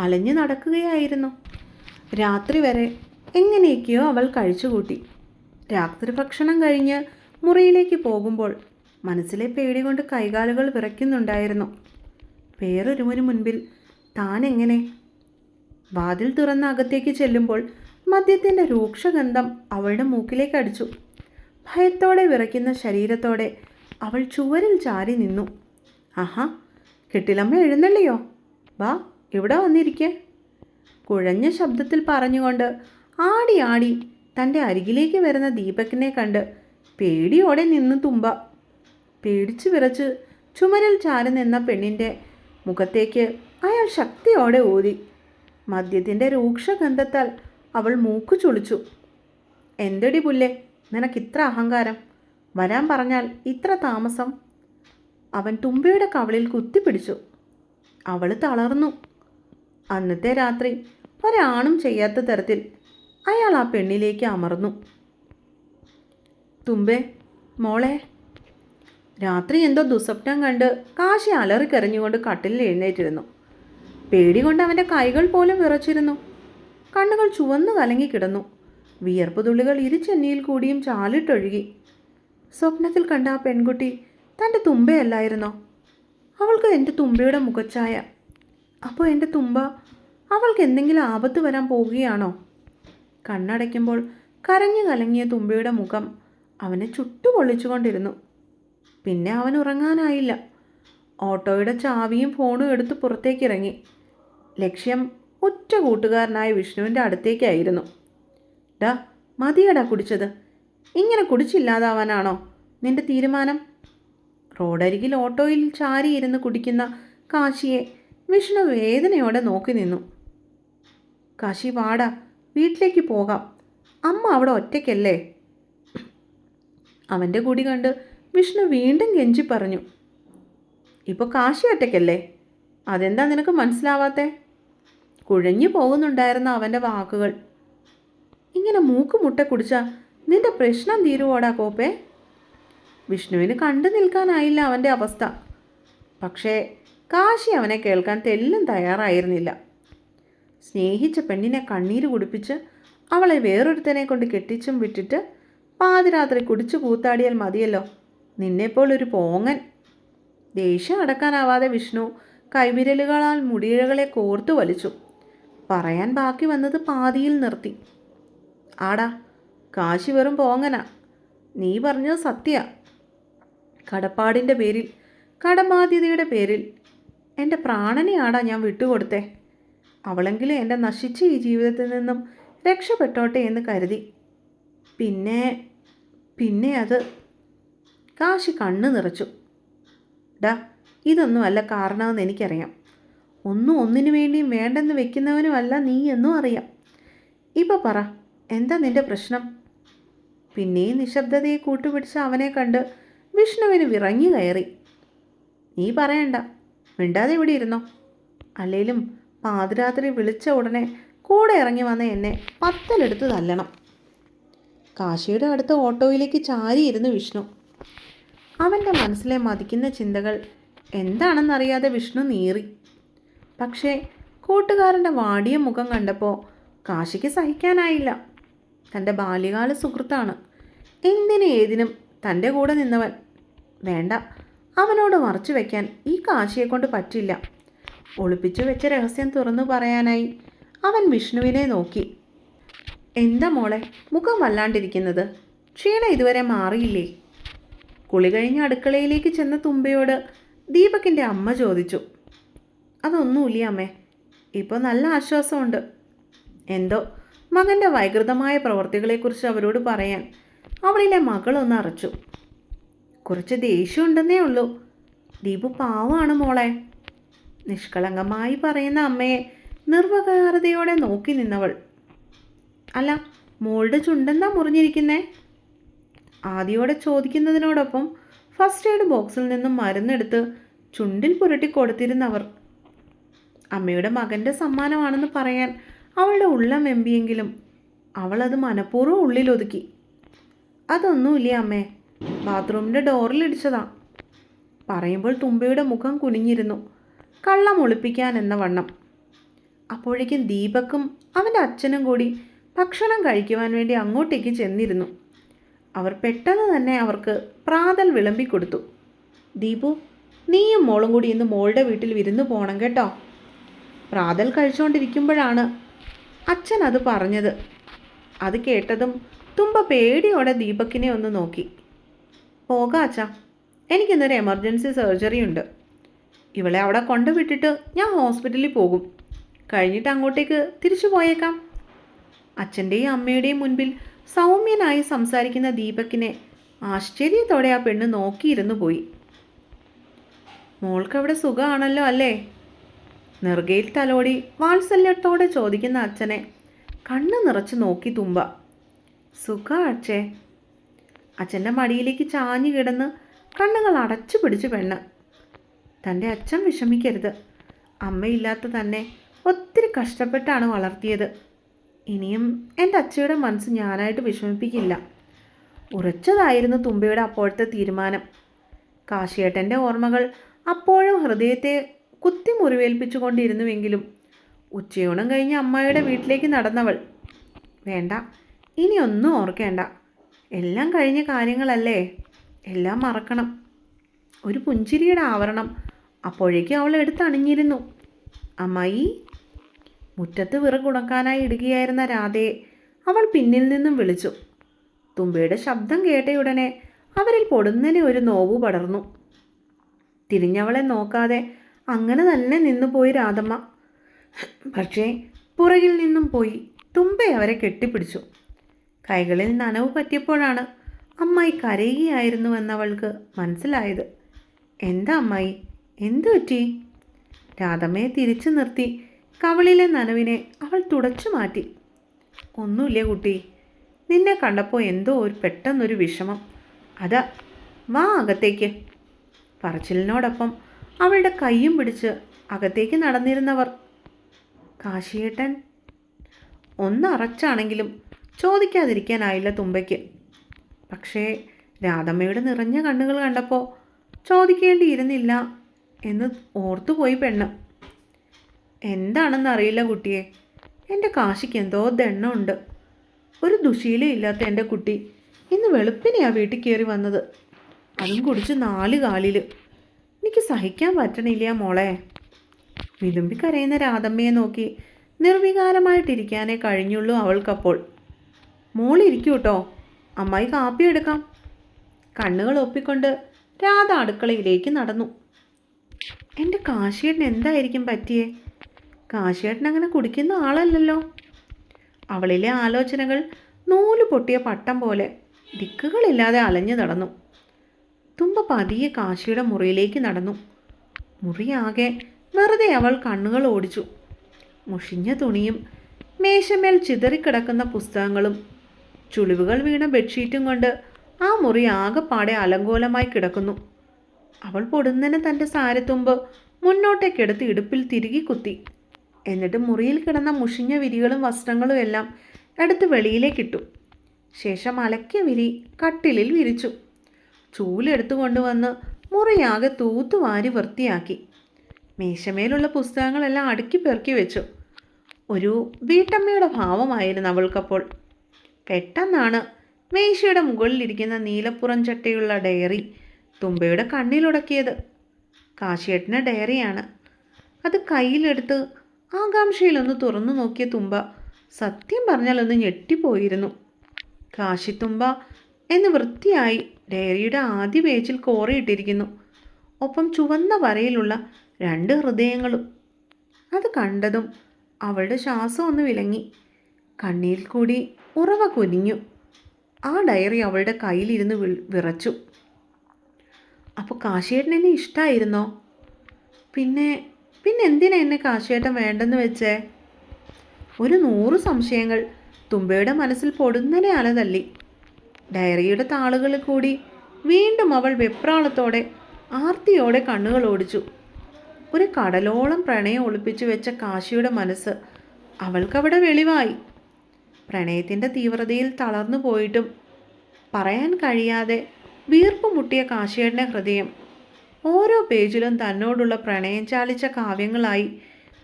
അലഞ്ഞു നടക്കുകയായിരുന്നു. രാത്രി വരെ എങ്ങനെയൊക്കെയോ അവൾ കഴിച്ചുകൂട്ടി. രാത്രി ഭക്ഷണം കഴിഞ്ഞ് മുറിയിലേക്ക് പോകുമ്പോൾ മനസ്സിലെ പേടി കൊണ്ട് കൈകാലുകൾ വിറയ്ക്കുന്നുണ്ടായിരുന്നു. വേറൊരുവന് മുൻപിൽ താൻ എങ്ങനെ? വാതിൽ തുറന്ന് അകത്തേക്ക് ചെല്ലുമ്പോൾ മദ്യത്തിൻ്റെ രൂക്ഷഗന്ധം അവളുടെ മൂക്കിലേക്ക് അടിച്ചു. ഭയത്തോടെ വിറയ്ക്കുന്ന ശരീരത്തോടെ അവൾ ചുവരിൽ ചാരി നിന്നു. ആഹാ, കെട്ടിലമ്മ എഴുന്നള്ളിയോ? വാ, ഇവിടെ വന്നിരിക്കെ. കുഴഞ്ഞ ശബ്ദത്തിൽ പറഞ്ഞുകൊണ്ട് ആടി ആടി തൻ്റെ അരികിലേക്ക് വരുന്ന ദീപകിനെ കണ്ട് പേടിയോടെ നിന്ന് തുമ്പ. പേടിച്ചു വിറച്ച് ചുമരിൽ ചാരി നിന്ന പെണ്ണിൻ്റെ മുഖത്തേക്ക് അയാൾ ശക്തിയോടെ ഊതി. മദ്യത്തിൻ്റെ രൂക്ഷഗന്ധത്താൽ അവൾ മൂക്കു ചുളിച്ചു. എന്തടി പുല്ലേ, നിനക്കിത്ര അഹങ്കാരം? വരാൻ പറഞ്ഞാൽ ഇത്ര താമസം? അവൻ തുമ്പയുടെ കവളിൽ കുത്തിപ്പിടിച്ചു. അവൾ തളർന്നു. അന്നത്തെ രാത്രി ഒരാണും ചെയ്യാത്ത തരത്തിൽ അയാൾ ആ പെണ്ണിലേക്ക് അമർന്നു. തുമ്പേ, മോളെ. രാത്രി എന്തോ ദുസ്വപ്നം കണ്ട് കാശി അലറിക്കരഞ്ഞുകൊണ്ട് കട്ടിലിൽ എഴുന്നേറ്റിരുന്നു. പേടി കൊണ്ട് അവൻ്റെ കൈകൾ പോലും വിറച്ചിരുന്നു. കണ്ണുകൾ ചുവന്നു കലങ്ങി കിടന്നു. വിയർപ്പ് തുള്ളികൾ ഇരുചെന്നിയിൽ കൂടിയും ചാലിട്ടൊഴുകി. സ്വപ്നത്തിൽ കണ്ട ആ പെൺകുട്ടി തൻ്റെ തുമ്പയല്ലായിരുന്നോ? അവൾക്ക് എൻ്റെ തുമ്പയുടെ മുഖച്ഛായ. അപ്പോൾ എൻ്റെ തുമ്പ അവൾക്ക് എന്തെങ്കിലും ആപത്ത് വരാൻ പോവുകയാണോ? കണ്ണടയ്ക്കുമ്പോൾ കരഞ്ഞു കലങ്ങിയ തുമ്പയുടെ മുഖം അവനെ ചുട്ടുപൊള്ളിച്ചുകൊണ്ടിരുന്നു. പിന്നെ അവൻ ഉറങ്ങാനായില്ല. ഓട്ടോയുടെ ചാവിയും ഫോണും എടുത്ത് പുറത്തേക്കിറങ്ങി. ലക്ഷ്യം ഒറ്റ കൂട്ടുകാരനായ വിഷ്ണുവിൻ്റെ അടുത്തേക്കായിരുന്നു. ഡാ, മതിയടാ കുടിച്ചത്. ഇങ്ങനെ കുടിച്ചില്ലാതാവാനാണോ നിന്റെ തീരുമാനം? റോഡരികിൽ ഓട്ടോയിൽ ചാരിയിരുന്ന് കുടിക്കുന്ന കാശിയെ വിഷ്ണു വേദനയോടെ നോക്കി നിന്നു. കാശി, വാടാ, വീട്ടിലേക്ക് പോകാം. അമ്മ അവിടെ ഒറ്റയ്ക്കല്ലേ? അവൻ്റെ കുടി കണ്ട് വിഷ്ണു വീണ്ടും കെഞ്ചി പറഞ്ഞു. ഇപ്പോൾ കാശി ഒറ്റയ്ക്കല്ലേ? അതെന്താ നിനക്ക് മനസ്സിലാവാത്തെ? കുഴഞ്ഞു പോകുന്നുണ്ടായിരുന്ന അവൻ്റെ വാക്കുകൾ. ഇങ്ങനെ മൂക്കുമുട്ട കുടിച്ചാൽ നിന്റെ പ്രശ്നം തീരുവോടാ കോപ്പേ? വിഷ്ണുവിന് കണ്ടു നിൽക്കാനായില്ല അവൻ്റെ അവസ്ഥ. പക്ഷേ കാശി അവനെ കേൾക്കാൻ തെല്ലും തയ്യാറായിരുന്നില്ല. സ്നേഹിച്ച പെണ്ണിനെ കണ്ണീര് കുടിപ്പിച്ച് അവളെ വേറൊരുത്തനെ കൊണ്ട് കെട്ടിച്ചും വിട്ടിട്ട് പാതിരാത്രി കുടിച്ചു കൂത്താടിയാൽ മതിയല്ലോ നിന്നെപ്പോലൊരു പോങ്ങൻ. ദേഷ്യം അടക്കാനാവാതെ വിഷ്ണു കൈവിരലുകളാൽ മുടിയിഴകളെ കോർത്തു വലിച്ചു. പറയാൻ ബാക്കി വന്നത് പാതിയിൽ നിർത്തി. ആടാ, കാശി വെറും പോങ്ങനാ. നീ പറഞ്ഞത് സത്യ. കടപ്പാടിൻ്റെ പേരിൽ, കടബാധ്യതയുടെ പേരിൽ എൻ്റെ പ്രാണനെയാടാ ഞാൻ വിട്ടുകൊടുത്തേ. അവളെങ്കിലും എൻ്റെ നശിച്ച ഈ ജീവിതത്തിൽ നിന്നും രക്ഷപ്പെട്ടോട്ടെ എന്ന് കരുതി. പിന്നെ അത് കാശി കണ്ണു നിറച്ചു. ഡാ, ഇതൊന്നുമല്ല കാരണമെന്ന് എനിക്കറിയാം. ഒന്നും ഒന്നിനു വേണ്ടിയും വേണ്ടെന്ന് വെക്കുന്നവനുമല്ല നീ എന്നും അറിയാം. ഇപ്പം പറ, എന്താ നിന്റെ പ്രശ്നം? പിന്നെയും നിശബ്ദതയെ കൂട്ടുപിടിച്ച് അവനെ കണ്ട് വിഷ്ണുവിന് വിറങ്ങി കയറി. നീ പറയണ്ട, മിണ്ടാതെ ഇവിടെ ഇരുന്നോ. അല്ലേലും പാതിരാത്രി വിളിച്ച ഉടനെ കൂടെ ഇറങ്ങി വന്ന എന്നെ പത്തലെടുത്ത് തല്ലണം. കാശിയുടെ അടുത്ത ഓട്ടോയിലേക്ക് ചാരിയിരുന്നു വിഷ്ണു. അവൻ്റെ മനസ്സിലെ മതിക്കുന്ന ചിന്തകൾ എന്താണെന്നറിയാതെ വിഷ്ണു നീറി. പക്ഷേ കൂട്ടുകാരൻ്റെ വാടിയ മുഖം കണ്ടപ്പോൾ കാശിക്ക് സഹിക്കാനായില്ല. തൻ്റെ ബാല്യകാല സുഹൃത്താണ്, എന്തിനും ഏതിനും തൻ്റെ കൂടെ നിന്നവൻ. വേണ്ട, അവനോട് മറച്ചു വയ്ക്കാൻ ഈ കാശിയെ കൊണ്ട് പറ്റില്ല. ഒളിപ്പിച്ചു വെച്ച രഹസ്യം തുറന്നു പറയാനായി അവൻ വിഷ്ണുവിനെ നോക്കി. എന്താ മോളെ മുഖം വല്ലാണ്ടിരിക്കുന്നത്? ക്ഷീണം ഇതുവരെ മാറിയില്ലേ? കുളി കഴിഞ്ഞ് അടുക്കളയിലേക്ക് ചെന്ന തുമ്പയോട് ദീപകിൻ്റെ അമ്മ ചോദിച്ചു. അതൊന്നുമില്ല അമ്മേ, ഇപ്പോൾ നല്ല ആശ്വാസമുണ്ട്. എന്തോ മകൻ്റെ വൈകൃതമായ പ്രവൃത്തികളെക്കുറിച്ച് അവരോട് പറയാൻ അവളിലെ മകളൊന്ന് അറച്ചു. കുറച്ച് ദേഷ്യമുണ്ടെന്നേ ഉള്ളൂ. ദീപു പാവമാണ് മോളെ. നിഷ്കളങ്കമായി പറയുന്ന അമ്മയെ നിർവകാരതയോടെ നോക്കി നിന്നവൾ. അല്ല, മോളുടെ ചുണ്ടെന്താ മുറിഞ്ഞിരിക്കുന്നേ? ആദ്യയോടെ ചോദിക്കുന്നതിനോടൊപ്പം ഫസ്റ്റ് എയ്ഡ് ബോക്സിൽ നിന്നും മരുന്നെടുത്ത് ചുണ്ടിൽ പുരട്ടി കൊടുത്തിരുന്നവർ. അമ്മയുടെ മകൻ്റെ സമ്മാനമാണെന്ന് പറയാൻ അവളുടെ ഉള്ളം വെമ്പിയെങ്കിലും അവളത് മനഃപൂർവ്വം ഉള്ളിലൊതുക്കി. അതൊന്നുമില്ല അമ്മേ, ബാത്റൂമിൻ്റെ ഡോറിലിടിച്ചതാ. പറയുമ്പോൾ തുമ്പയുടെ മുഖം കുനിഞ്ഞിരുന്നു, കള്ളം ഒളിപ്പിക്കാൻ എന്ന വണ്ണം. അപ്പോഴേക്കും ദീപക്കും അവൻ്റെ അച്ഛനും കൂടി ഭക്ഷണം കഴിക്കുവാൻ വേണ്ടി അങ്ങോട്ടേക്ക് ചെന്നിരുന്നു. അവർ പെട്ടെന്ന് തന്നെ അവർക്ക് പ്രാതൽ വിളമ്പിക്കൊടുത്തു. ദീപു, നീയും മോളും കൂടി ഇന്ന് മോളുടെ വീട്ടിൽ വിരുന്ന് പോകണം കേട്ടോ. പ്രാതൽ കഴിച്ചുകൊണ്ടിരിക്കുമ്പോഴാണ് അച്ഛൻ അത് പറഞ്ഞത്. അത് കേട്ടതും തുമ്പ പേടിയോടെ ദീപക്കിനെ ഒന്ന് നോക്കി. പോകാം അച്ഛാ, എനിക്കിന്നൊരു എമർജൻസി സർജറി ഉണ്ട്. ഇവളെ അവിടെ കൊണ്ടുവിട്ടിട്ട് ഞാൻ ഹോസ്പിറ്റലിൽ പോകും. കഴിഞ്ഞിട്ട് അങ്ങോട്ടേക്ക് തിരിച്ചു പോയേക്കാം. അച്ഛൻ്റെയും അമ്മയുടെയും മുൻപിൽ സൗമ്യനായി സംസാരിക്കുന്ന ദീപക്കിനെ ആശ്ചര്യത്തോടെ ആ പെണ്ണ് നോക്കിയിരുന്നു പോയി. മോൾക്കവിടെ സുഖമാണല്ലോ അല്ലേ? നെറുകയിൽ തലോടി വാത്സല്യത്തോടെ ചോദിക്കുന്ന അച്ഛനെ കണ്ണു നിറച്ച് നോക്കി തുമ്പ. സുഖം അച്ഛേ. അച്ഛൻ്റെ മടിയിലേക്ക് ചാഞ്ഞു കിടന്ന് കണ്ണുകൾ അടച്ചു പിടിച്ചു പെണ്ണ്. തൻ്റെ അച്ഛൻ വിഷമിക്കരുത്. അമ്മയില്ലാത്ത തന്നെ ഒത്തിരി കഷ്ടപ്പെട്ടാണ് വളർത്തിയത്. ഇനിയും എൻ്റെ അച്ഛയുടെ മനസ്സ് ഞാനായിട്ട് വിഷമിപ്പിക്കില്ല. ഉറച്ചതായിരുന്നു തുമ്പയുടെ അപ്പോഴത്തെ തീരുമാനം. കാശിയേട്ടൻ്റെ ഓർമ്മകൾ അപ്പോഴും ഹൃദയത്തെ കുത്തി മുറിവേൽപ്പിച്ചുകൊണ്ടിരുന്നുവെങ്കിലും ഉച്ചയൂണം കഴിഞ്ഞ് അമ്മായിയുടെ വീട്ടിലേക്ക് നടന്നവൾ. വേണ്ട, ഇനിയൊന്നും ഓർക്കേണ്ട. എല്ലാം കഴിഞ്ഞ കാര്യങ്ങളല്ലേ, എല്ലാം മറക്കണം. ഒരു പുഞ്ചിരിയുടെ ആവരണം അപ്പോഴേക്കും അവൾ എടുത്തണിഞ്ഞിരുന്നു. അമ്മായി. മുറ്റത്ത് വിറകുണക്കാനായി ഇടുകയായിരുന്ന രാധയെ അവൾ പിന്നിൽ നിന്നും വിളിച്ചു. തുമ്പയുടെ ശബ്ദം കേട്ടയുടനെ അവരിൽ പൊടുന്നനെ ഒരു നോവ് പടർന്നു. തിരിഞ്ഞവളെ നോക്കാതെ അങ്ങനെ തന്നെ നിന്നുപോയി രാധമ്മ. പക്ഷേ പുറകിൽ നിന്നും പോയി തുമ്പെ അവരെ കെട്ടിപ്പിടിച്ചു. കൈകളിൽ നനവ് പറ്റിയപ്പോഴാണ് അമ്മായി കരയുകയായിരുന്നുവെന്നവൾക്ക് മനസ്സിലായത്. എന്താ അമ്മായി, എന്തു പറ്റി? രാധമ്മയെ തിരിച്ചു നിർത്തി കവളിലെ നനവിനെ അവൾ തുടച്ചു മാറ്റി. ഒന്നുമില്ല കുട്ടി, നിന്നെ കണ്ടപ്പോൾ എന്തോ പെട്ടെന്നൊരു വിഷമം, അതാ. വാ അകത്തേക്ക്. പറച്ചിലിനോടൊപ്പം അവളുടെ കൈയും പിടിച്ച് അകത്തേക്ക് നടന്നിരുന്നവർ. കാശിയേട്ടൻ? ഒന്നറച്ചാണെങ്കിലും ചോദിക്കാതിരിക്കാനായില്ല തുമ്പയ്ക്ക്. പക്ഷേ രാധമ്മയുടെ നിറഞ്ഞ കണ്ണുകൾ കണ്ടപ്പോൾ ചോദിക്കേണ്ടിയിരുന്നില്ല എന്ന് ഓർത്തുപോയി പെണ്ണ്. എന്താണെന്നറിയില്ല കുട്ടിയെ, എൻ്റെ കാശിക്ക് എന്തോ ദണ്ണമുണ്ട്. ഒരു ദുശീലയില്ലാത്ത എൻ്റെ കുട്ടി ഇന്ന് വെളുപ്പിനെയാണ് വീട്ടിൽ കയറി വന്നത്, അതും കുടിച്ച് 4 കാലിൽ. എനിക്ക് സഹിക്കാൻ പറ്റണില്ല മോളെ. വിതുമ്പി കരയുന്ന രാധമ്മയെ നോക്കി നിർവികാരമായിട്ടിരിക്കാനേ കഴിഞ്ഞുള്ളൂ അവൾക്കപ്പോൾ. മോളിരിക്കൂ കേട്ടോ, അമ്മായി കാപ്പി എടുക്കാം. കണ്ണുകൾ ഒപ്പിക്കൊണ്ട് രാധ അടുക്കളയിലേക്ക് നടന്നു. എൻ്റെ കാശിയേട്ടൻ എന്തായിരിക്കും പറ്റിയേ? കാശിയേട്ടൻ അങ്ങനെ കുടിക്കുന്ന ആളല്ലല്ലോ. അവളിലെ ആലോചനകൾ നൂല് പൊട്ടിയ പട്ടം പോലെ ദിക്കുകളില്ലാതെ അലഞ്ഞു നടന്നു. തുമ്പ പതിയെ കാശിയുടെ മുറിയിലേക്ക് നടന്നു. മുറിയാകെ വെറുതെ അവൾ കണ്ണുകൾ ഓടിച്ചു. മുഷിഞ്ഞ തുണിയും മേശമേൽ ചിതറിക്കിടക്കുന്ന പുസ്തകങ്ങളും ചുളിവുകൾ വീണ ബെഡ്ഷീറ്റും കൊണ്ട് ആ മുറി ആകെപ്പാടെ അലങ്കോലമായി കിടക്കുന്നു. അവൾ പൊടുന്നനെ തൻ്റെ സാരത്തുമ്പ് മുന്നോട്ടേക്കെടുത്ത് ഇടുപ്പിൽ തിരികെ കുത്തി. എന്നിട്ട് മുറിയിൽ കിടന്ന മുഷിഞ്ഞ വിരികളും വസ്ത്രങ്ങളും എല്ലാം എടുത്ത് വെളിയിലേക്കിട്ടു. ശേഷം അലക്കിയ വിരി കട്ടിലിൽ വിരിച്ചു. ചൂലെടുത്തു കൊണ്ടുവന്ന് മുറിയാകെ തൂത്തുവാരി വൃത്തിയാക്കി. മേശമേലുള്ള പുസ്തകങ്ങളെല്ലാം അടുക്കി പെറുക്കി വെച്ചു. ഒരു വീട്ടമ്മയുടെ ഭാവമായിരുന്നു അവൾക്കപ്പോൾ. പെട്ടെന്നാണ് മേശയുടെ മുകളിലിരിക്കുന്ന നീലപ്പുറം ചട്ടയുള്ള ഡയറി തുമ്പയുടെ കണ്ണിലുടക്കിയത്. കാശിയേട്ടൻ്റെ ഡയറിയാണ്. അത് കയ്യിലെടുത്ത് ആകാംക്ഷയിലൊന്ന് തുറന്നു നോക്കിയ തുമ്പ സത്യം പറഞ്ഞാൽ ഒന്ന് ഞെട്ടിപ്പോയിരുന്നു. കാശിത്തുമ്പ എന്ന് വൃത്തിയായി ഡയറിയുടെ ആദ്യ പേജിൽ കോറിയിട്ടിരിക്കുന്നു. ഒപ്പം ചുവന്ന വരയിലുള്ള 2 ഹൃദയങ്ങളും. അത് കണ്ടതും അവളുടെ ശ്വാസം ഒന്ന് വിലങ്ങി. കണ്ണിൽ കൂടി ഉറവ കുനിഞ്ഞു. ആ ഡയറി അവളുടെ കയ്യിലിരുന്ന് വിറച്ചു. അപ്പോൾ കാശിയേട്ടൻ എന്നെ ഇഷ്ടമായിരുന്നോ? പിന്നെ എന്തിനാ എന്നെ കാശിയേട്ടൻ വേണ്ടെന്ന് വെച്ചേ? ഒരു 100 സംശയങ്ങൾ തുമ്പയുടെ മനസ്സിൽ പൊടുന്നനെ അലതല്ലി. ഡയറിയുടെ താളുകളിൽ കൂടി വീണ്ടും അവൾ വെപ്രാളത്തോടെ ആർത്തിയോടെ കണ്ണുകൾ ഓടിച്ചു. ഒരു കടലോളം പ്രണയം ഒളിപ്പിച്ചു വെച്ച കാശിയുടെ മനസ്സ് അവൾക്കവിടെ വെളിവായി. പ്രണയത്തിൻ്റെ തീവ്രതയിൽ തളർന്നു പോയിട്ടും പറയാൻ കഴിയാതെ വീർപ്പ് മുട്ടിയ കാശിയേട്ടൻ്റെ ഹൃദയം ഓരോ പേജിലും തന്നോടുള്ള പ്രണയം ചാലിച്ച കാവ്യങ്ങളായി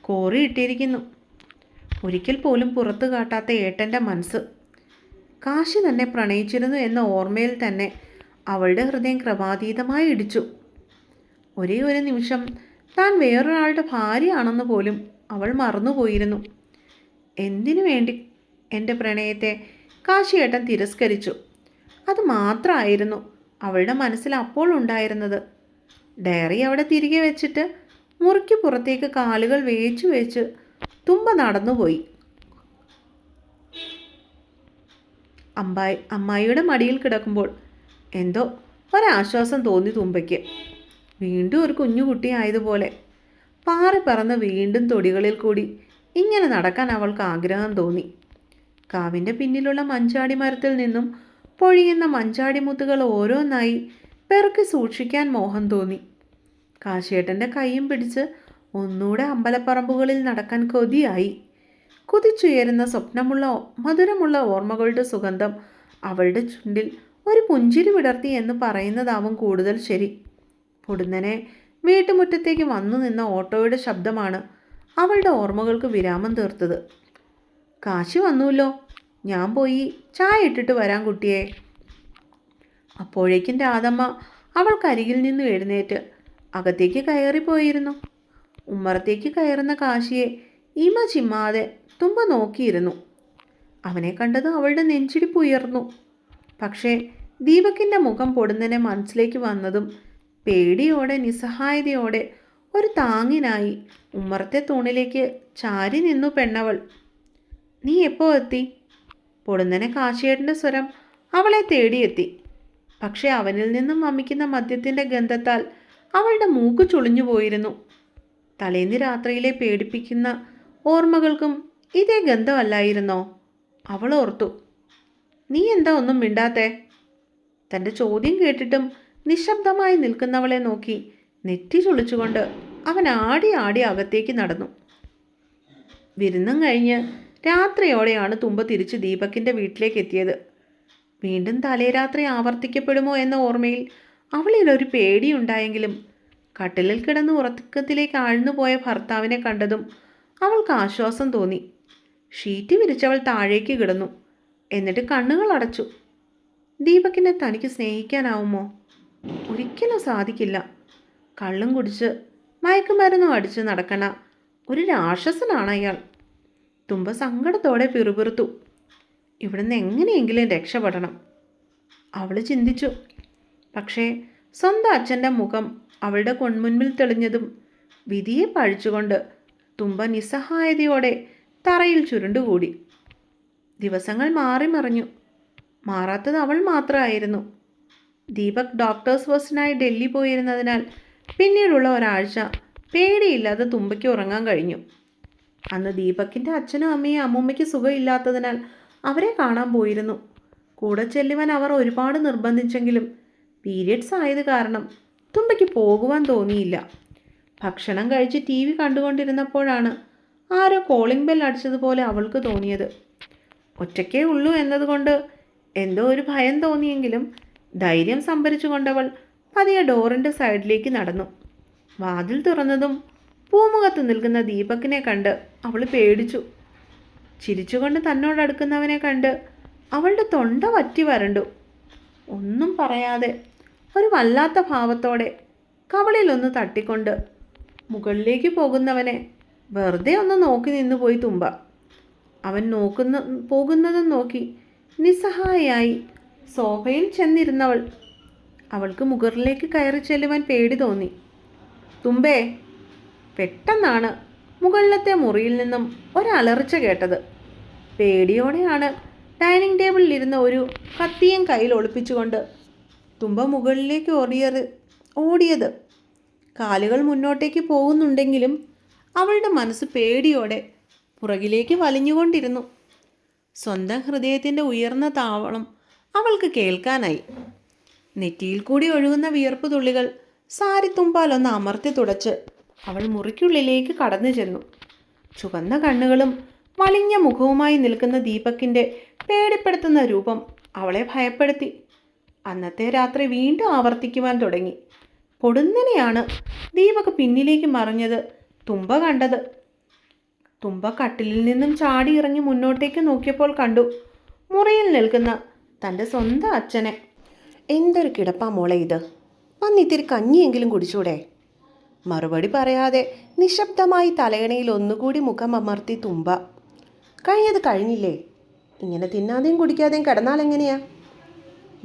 കോറിയിട്ടിരിക്കുന്നു. ഒരിക്കൽ പോലും പുറത്തു കാട്ടാത്ത ഏട്ടൻ്റെ മനസ്സ്. കാശി തന്നെ പ്രണയിച്ചിരുന്നു എന്ന ഓർമ്മയിൽ തന്നെ അവളുടെ ഹൃദയം ക്രമാതീതമായി ഇടിച്ചു. ഒരേ ഒരു നിമിഷം താൻ വേറൊരാളുടെ ഭാര്യയാണെന്ന് പോലും അവൾ മറന്നുപോയിരുന്നു. എന്തിനു വേണ്ടി എൻ്റെ പ്രണയത്തെ കാശിയേട്ടൻ തിരസ്കരിച്ചു? അത് മാത്രമായിരുന്നു അവളുടെ മനസ്സിൽ അപ്പോൾ ഉണ്ടായിരുന്നത്. ഡയറി അവിടെ തിരികെ വെച്ചിട്ട് മുറിക്ക് പുറത്തേക്ക് കാലുകൾ വേച്ചു വെച്ച് തുമ്പ നടന്നുപോയി. അമ്മായിയുടെ മടിയിൽ കിടക്കുമ്പോൾ എന്തോ ഒരാശ്വാസം തോന്നി തുമ്പയ്ക്ക്. വീണ്ടും ഒരു കുഞ്ഞുകുട്ടിയായതുപോലെ പാറി പറന്ന് വീണ്ടും തൊടികളിൽ കൂടി ഇങ്ങനെ നടക്കാൻ അവൾക്ക് ആഗ്രഹം തോന്നി. കാവിൻ്റെ പിന്നിലുള്ള മഞ്ചാടി മരത്തിൽ നിന്നും പൊഴിയുന്ന മഞ്ചാടി മുത്തുകൾ ഓരോന്നായി പെറുക്കി സൂക്ഷിക്കാൻ മോഹം തോന്നി. കാശിയേട്ടൻ്റെ കൈയും പിടിച്ച് ഒന്നുകൂടെ അമ്പലപ്പറമ്പുകളിൽ നടക്കാൻ കൊതിയായി. കുതിച്ചുയരുന്ന സ്വപ്നമുള്ള മധുരമുള്ള ഓർമ്മകളുടെ സുഗന്ധം അവളുടെ ചുണ്ടിൽ ഒരു പുഞ്ചിരി വിടർത്തി എന്ന് പറയുന്നതാവും കൂടുതൽ ശരി. പൊടുന്നനെ വീട്ടുമുറ്റത്തേക്ക് വന്നു നിന്ന ഓട്ടോയുടെ ശബ്ദമാണ് അവളുടെ ഓർമ്മകൾക്ക് വിരാമം തീർത്തത്. കാശി വന്നുല്ലോ, ഞാൻ പോയി ചായ ഇട്ടിട്ട് വരാൻ കുട്ടിയെ. അപ്പോഴേക്കും രാധമ്മ അവൾക്കരികിൽ നിന്നും എഴുന്നേറ്റ് അകത്തേക്ക് കയറിപ്പോയിരുന്നു. ഉമ്മറത്തേക്ക് കയറുന്ന കാശിയെ ഇമ ചിമ്മാതെ തുമ്പ നോക്കിയിരുന്നു. അവനെ കണ്ടത് അവളുടെ നെഞ്ചിടിപ്പ് ഉയർന്നു. പക്ഷേ ദീപകിൻ്റെ മുഖം പൊടുന്നനെ മനസ്സിലേക്ക് വന്നതും പേടിയോടെ നിസ്സഹായതയോടെ ഒരു താങ്ങിനായി ഉമ്മറത്തെ തൂണിലേക്ക് ചാരി നിന്നു പെണ്ണവൾ. നീ എപ്പോൾ എത്തി? പൊടുന്നനെ കാശിയേട്ടൻ്റെ സ്വരം അവളെ തേടിയെത്തി. പക്ഷെ അവനിൽ നിന്നും വമിക്കുന്ന മദ്യത്തിൻ്റെ ഗന്ധത്താൽ അവളുടെ മൂക്ക് ചുളിഞ്ഞു പോയിരുന്നു. തലേന്ന് രാത്രിയിലെ പേടിപ്പിക്കുന്ന ഓർമ്മകൾക്കും ഇതേ ഗന്ധമല്ലായിരുന്നോ? അവൾ ഓർത്തു. നീ എന്താ ഒന്നും മിണ്ടാത്തേ? തൻ്റെ ചോദ്യം കേട്ടിട്ടും നിശബ്ദമായി നിൽക്കുന്നവളെ നോക്കി നെറ്റി ചുളിച്ചുകൊണ്ട് അവൻ ആടി ആടി അകത്തേക്ക് നടന്നു. വിരുന്നും കഴിഞ്ഞ് രാത്രിയോടെയാണ് തുമ്പ തിരിച്ച് ദീപകിൻ്റെ വീട്ടിലേക്ക് എത്തിയത്. വീണ്ടും തലേരാത്രി ആവർത്തിക്കപ്പെടുമോ എന്ന ഓർമ്മയിൽ അവളിലൊരു പേടിയുണ്ടായെങ്കിലും കട്ടിലിൽ കിടന്ന് ഉറക്കത്തിലേക്ക് ആഴ്ന്നുപോയ ഭർത്താവിനെ കണ്ടതും അവൾക്ക് ആശ്വാസം തോന്നി. ഷീറ്റ് വിരിച്ചവൾ താഴേക്ക് കിടന്നു. എന്നിട്ട് കണ്ണുകൾ അടച്ചു. ദീപകിനെ തനിക്ക് സ്നേഹിക്കാനാവുമോ? ഒരിക്കലും സാധിക്കില്ല. കള്ളും കുടിച്ച് മയക്കുമരുന്നും അടിച്ച് നടക്കണ ഒരു രാക്ഷസനാണ് അയാൾ. തുമ്പ സങ്കടത്തോടെ പിറുപിറുത്തു. ഇവിടുന്ന് എങ്ങനെയെങ്കിലും രക്ഷപ്പെടണം അവൾ ചിന്തിച്ചു. പക്ഷേ സ്വന്തം അച്ഛൻ്റെ മുഖം അവളുടെ കൺമുൻപിൽ തെളിഞ്ഞതും വിധിയെ പഴിച്ചുകൊണ്ട് തുമ്പ നിസ്സഹായതയോടെ തറയിൽ ചുരുണ്ടുകൂടി. ദിവസങ്ങൾ മാറി മറിഞ്ഞു. മാറാത്തത് അവൾ മാത്രമായിരുന്നു. ദീപക് ഡോക്ടേഴ്സ് ഫസ്റ്റിനായി ഡൽഹി പോയിരുന്നതിനാൽ പിന്നീടുള്ള ഒരാഴ്ച പേടിയില്ലാതെ തുമ്പയ്ക്ക് ഉറങ്ങാൻ കഴിഞ്ഞു. അന്ന് ദീപക്കിൻ്റെ അച്ഛനും അമ്മയും അമ്മൂമ്മയ്ക്ക് സുഖമില്ലാത്തതിനാൽ അവരെ കാണാൻ പോയിരുന്നു. കൂടെ ചെല്ലുവാൻ അവർ ഒരുപാട് നിർബന്ധിച്ചെങ്കിലും പീരിയഡ്സ് ആയത് കാരണം തുമ്പയ്ക്ക് പോകുവാൻ തോന്നിയില്ല. ഭക്ഷണം കഴിച്ച് ടി വി കണ്ടുകൊണ്ടിരുന്നപ്പോഴാണ് ആരോ കോളിംഗ് ബെൽ അടിച്ചതുപോലെ അവൾക്ക് തോന്നിയത്. ഒറ്റയ്ക്കേ ഉള്ളൂ എന്നതുകൊണ്ട് എന്തോ ഒരു ഭയം തോന്നിയെങ്കിലും ധൈര്യം സംഭരിച്ചുകൊണ്ടവൾ പതിയെ ഡോറിൻ്റെ സൈഡിലേക്ക് നടന്നു. വാതിൽ തുറന്നതും പൂമുഖത്ത് നിൽക്കുന്ന ദീപക്കിനെ കണ്ട് അവൾ പേടിച്ചു. ചിരിച്ചുകൊണ്ട് തന്നോടടുക്കുന്നവനെ കണ്ട് അവളുടെ തൊണ്ട വറ്റി വരണ്ടു. ഒന്നും പറയാതെ ഒരു വല്ലാത്ത ഭാവത്തോടെ കവളിലൊന്ന് തട്ടിക്കൊണ്ട് മുകളിലേക്ക് പോകുന്നവനെ വെറുതെ ഒന്ന് നോക്കി നിന്നുപോയി തുമ്പ. അവൻ പോകുന്നതും നോക്കി നിസ്സഹായയായി സോഫയിൽ ചെന്നിരുന്നവൾ. അവൾക്ക് മുകളിലേക്ക് കയറി ചെല്ലുവാൻ പേടി തോന്നി. തുമ്പേ! പെട്ടെന്നാണ് മുകളിലത്തെ മുറിയിൽ നിന്നും ഒരലർച്ച കേട്ടത്. പേടിയോടെയാണ് ഡൈനിങ് ടേബിളിലിരുന്ന ഒരു കത്തിയും കയ്യിൽ ഒളിപ്പിച്ചുകൊണ്ട് തുമ്പ മുകളിലേക്ക് ഓടിയത്. കാലുകൾ മുന്നോട്ടേക്ക് പോകുന്നുണ്ടെങ്കിലും അവളുടെ മനസ്സ് പേടിയോടെ പുറകിലേക്ക് വലിഞ്ഞുകൊണ്ടിരുന്നു. സ്വന്തം ഹൃദയത്തിൻ്റെ ഉയർന്ന താവളം അവൾക്ക് കേൾക്കാനായി. നെറ്റിയിൽ കൂടി ഒഴുകുന്ന വിയർപ്പ് തുള്ളികൾ സാരിത്തുമ്പാലൊന്ന് അമർത്തി തുടച്ച് അവൾ മുറിക്കുള്ളിലേക്ക് കടന്നു ചെന്നു. ചുവന്ന കണ്ണുകളും വളിഞ്ഞ മുഖവുമായി നിൽക്കുന്ന ദീപക്കിൻ്റെ പേടിപ്പെടുത്തുന്ന രൂപം അവളെ ഭയപ്പെടുത്തി. അന്നത്തെ രാത്രി വീണ്ടും ആവർത്തിക്കുവാൻ തുടങ്ങി. പൊടുന്നനെയാണ് ദീപക് പിന്നിലേക്ക് മറിഞ്ഞത് തുമ്പ കണ്ടത്. തുമ്പ കട്ടിലിൽ നിന്നും ചാടി ഇറങ്ങി മുന്നോട്ടേക്ക് നോക്കിയപ്പോൾ കണ്ടു മുറിയിൽ നിൽക്കുന്ന തൻ്റെ സ്വന്തം അച്ഛനെ. എന്തൊരു കിടപ്പാ മോളെ ഇത്, വന്നിത്തിരി കഞ്ഞിയെങ്കിലും കുടിച്ചൂടെ? മറുപടി പറയാതെ നിശബ്ദമായി തലയണയിൽ ഒന്നുകൂടി മുഖം അമർത്തി തുമ്പ. കഴിഞ്ഞത് കഴിഞ്ഞില്ലേ, ഇങ്ങനെ തിന്നാതെയും കുടിക്കാതെയും കിടന്നാൽ എങ്ങനെയാ?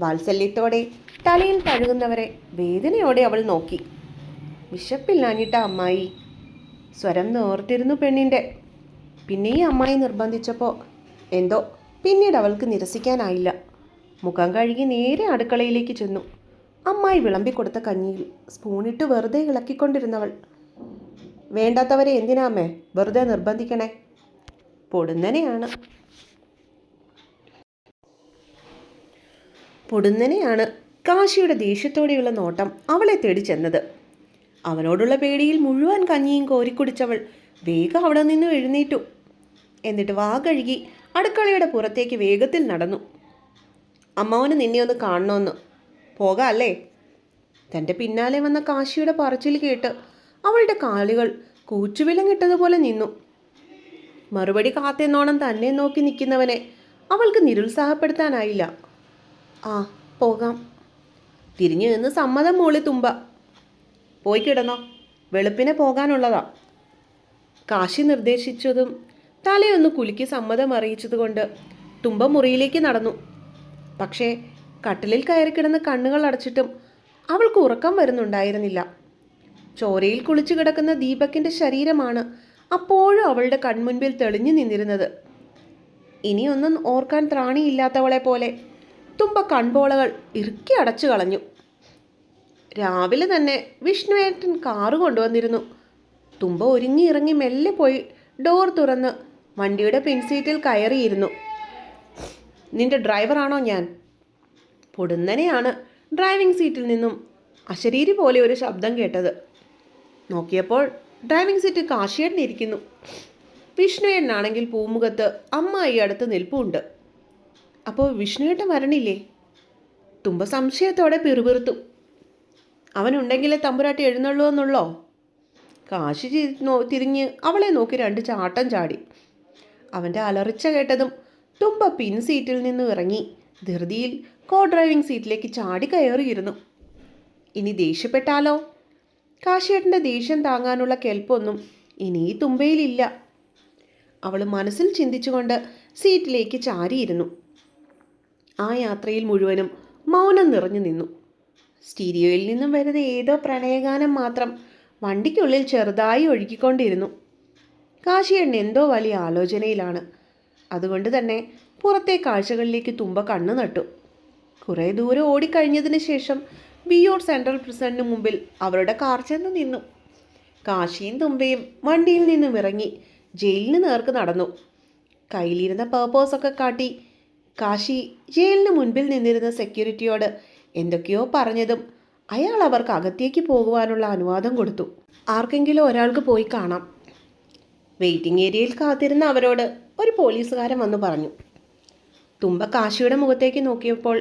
വാത്സല്യത്തോടെ തലയിൽ തഴുകുന്നവരെ വേദനയോടെ അവൾ നോക്കി. വിശപ്പില്ലാഞ്ഞിട്ട അമ്മായി, സ്വരം നോർത്തിരുന്നു പെണ്ണിൻ്റെ. പിന്നെ ഈ അമ്മായി നിർബന്ധിച്ചപ്പോൾ എന്തോ പിന്നീട് അവൾക്ക് നിരസിക്കാനായില്ല. മുഖം കഴുകി നേരെ അടുക്കളയിലേക്ക് ചെന്നു. അമ്മായി വിളമ്പിക്കൊടുത്ത കഞ്ഞിയിൽ സ്പൂണിട്ട് വെറുതെ ഇളക്കിക്കൊണ്ടിരുന്നവൾ. വേണ്ടാത്തവരെ എന്തിനാ അമ്മേ വെറുതെ നിർബന്ധിക്കണേ? പൊടുന്നനെയാണ് കാശിയുടെ ദേഷ്യത്തോടെയുള്ള നോട്ടം അവളെ തേടി ചെന്നത്. അവനോടുള്ള പേടിയിൽ മുഴുവൻ കഞ്ഞിയും കോരിക്കുടിച്ചവൾ വേഗം അവിടെ നിന്നും എഴുന്നേറ്റു. എന്നിട്ട് വാ കഴുകി അടുക്കളയുടെ പുറത്തേക്ക് വേഗത്തിൽ നടന്നു. അമ്മാവന് നിന്നെ ഒന്ന് കാണണമെന്ന്. പോകാം അല്ലേ? തൻ്റെ പിന്നാലെ വന്ന കാശിയുടെ പറച്ചിൽ കേട്ട് അവളുടെ കാലുകൾ കൂച്ചുവിലങ്ങിട്ടതുപോലെ നിന്നു. മറുപടി കാത്തെന്നോണം തന്നെ നോക്കി നിൽക്കുന്നവനെ അവൾക്ക് നിരുത്സാഹപ്പെടുത്താനായില്ല. ആ പോകാം. തിരിഞ്ഞു നിന്ന് സമ്മതം മൂളി തുമ്പ. പോയി കിടന്നോ, വെളുപ്പിനെ പോകാനുള്ളതാ. കാശി നിർദ്ദേശിച്ചതും തലയൊന്ന് കുലുക്കി സമ്മതം അറിയിച്ചതുകൊണ്ട് തുമ്പ മുറിയിലേക്ക് നടന്നു. പക്ഷേ കട്ടിലിൽ കയറി കിടന്ന് കണ്ണുകൾ അടച്ചിട്ടും അവൾക്ക് ഉറക്കം വരുന്നുണ്ടായിരുന്നില്ല. ചോരയിൽ കുളിച്ചു കിടക്കുന്ന ദീപക്കിൻ്റെ ശരീരമാണ് അപ്പോഴും അവളുടെ കൺമുൻപിൽ തെളിഞ്ഞു നിന്നിരുന്നത്. ഇനിയൊന്നും ഓർക്കാൻ ത്രാണിയില്ലാത്തവളെ പോലെ തുമ്പ കൺപോളകൾ ഇറുക്കി അടച്ചു കളഞ്ഞു. രാവിലെ തന്നെ വിഷ്ണുവേട്ടൻ കാറ് കൊണ്ടുവന്നിരുന്നു. തുമ്പ ഒരുങ്ങി ഇറങ്ങി മെല്ലെ പോയി ഡോർ തുറന്ന് വണ്ടിയുടെ പിൻസീറ്റിൽ കയറിയിരുന്നു. നിന്റെ ഡ്രൈവറാണോ ഞാൻ? പൊടുന്നനെയാണ് ഡ്രൈവിംഗ് സീറ്റിൽ നിന്നും അശരീരി പോലെ ഒരു ശബ്ദം കേട്ടത്. നോക്കിയപ്പോൾ ഡ്രൈവിംഗ് സീറ്റിൽ കാശിയേട്ടൻ ഇരിക്കുന്നു. വിഷ്ണുവേട്ടനാണെങ്കിൽ പൂമുഖത്ത് അമ്മായി അടുത്ത് നിൽപ്പുണ്ട്. അപ്പോൾ വിഷ്ണുവേട്ടൻ വരണില്ലേ? തുമ്പ സംശയത്തോടെ പിറുപിറുത്തു. അവനുണ്ടെങ്കിലേ തമ്പുരാട്ടി എഴുന്നള്ളൂ എന്നുള്ളോ? കാശി തിരിഞ്ഞ് അവളെ നോക്കി രണ്ട് ചാട്ടം ചാടി. അവൻ്റെ അലറിച്ച കേട്ടതും തുമ്പ പിൻ സീറ്റിൽ നിന്നും ഇറങ്ങി ധൃതിയിൽ കോ ഡ്രൈവിംഗ് സീറ്റിലേക്ക് ചാടി കയറിയിരുന്നു. ഇനി ദേഷ്യപ്പെട്ടാലോ? കാശിയേട്ടൻ്റെ ദേഷ്യം താങ്ങാനുള്ള കെൽപ്പൊന്നും ഇനി ഈ തുമ്പയിലില്ല. അവൾ മനസ്സിൽ ചിന്തിച്ചുകൊണ്ട് സീറ്റിലേക്ക് ചാരിയിരുന്നു. ആ യാത്രയിൽ മുഴുവനും മൗനം നിറഞ്ഞു നിന്നു. സ്റ്റീരിയോയിൽ നിന്നും വരുന്ന ഏതോ പ്രണയഗാനം മാത്രം വണ്ടിക്കുള്ളിൽ ചെറുതായി ഒഴുകിക്കൊണ്ടിരുന്നു. കാശിയേട്ടൻ എന്തോ വലിയ ആലോചനയിലാണ്. അതുകൊണ്ട് തന്നെ പുറത്തെ കാഴ്ചകളിലേക്ക് തുമ്പ കണ്ണു നട്ടു. കുറേ ദൂരം ഓടിക്കഴിഞ്ഞതിന് ശേഷം വിയ്യോർ സെൻട്രൽ പ്രിസണിന് മുമ്പിൽ അവരുടെ കാർ ചെന്ന് നിന്നു. കാശിയും തുമ്പയും വണ്ടിയിൽ നിന്നും ഇറങ്ങി ജയിലിന് നേർക്ക് നടന്നു. കയ്യിലിരുന്ന പേപ്പേഴ്സൊക്കെ കാട്ടി കാശി ജയിലിന് മുൻപിൽ നിന്നിരുന്ന സെക്യൂരിറ്റിയോട് എന്തൊക്കെയോ പറഞ്ഞതും അയാൾ അവർക്ക് അകത്തേക്ക് പോകുവാനുള്ള അനുവാദം കൊടുത്തു. ആർക്കെങ്കിലും ഒരാൾക്ക് പോയി കാണാം. വെയിറ്റിംഗ് ഏരിയയിൽ കാത്തിരുന്ന അവരോട് ഒരു പോലീസുകാരൻ വന്നു പറഞ്ഞു. തുമ്പ കാശിയുടെ മുഖത്തേക്ക് നോക്കിയപ്പോൾ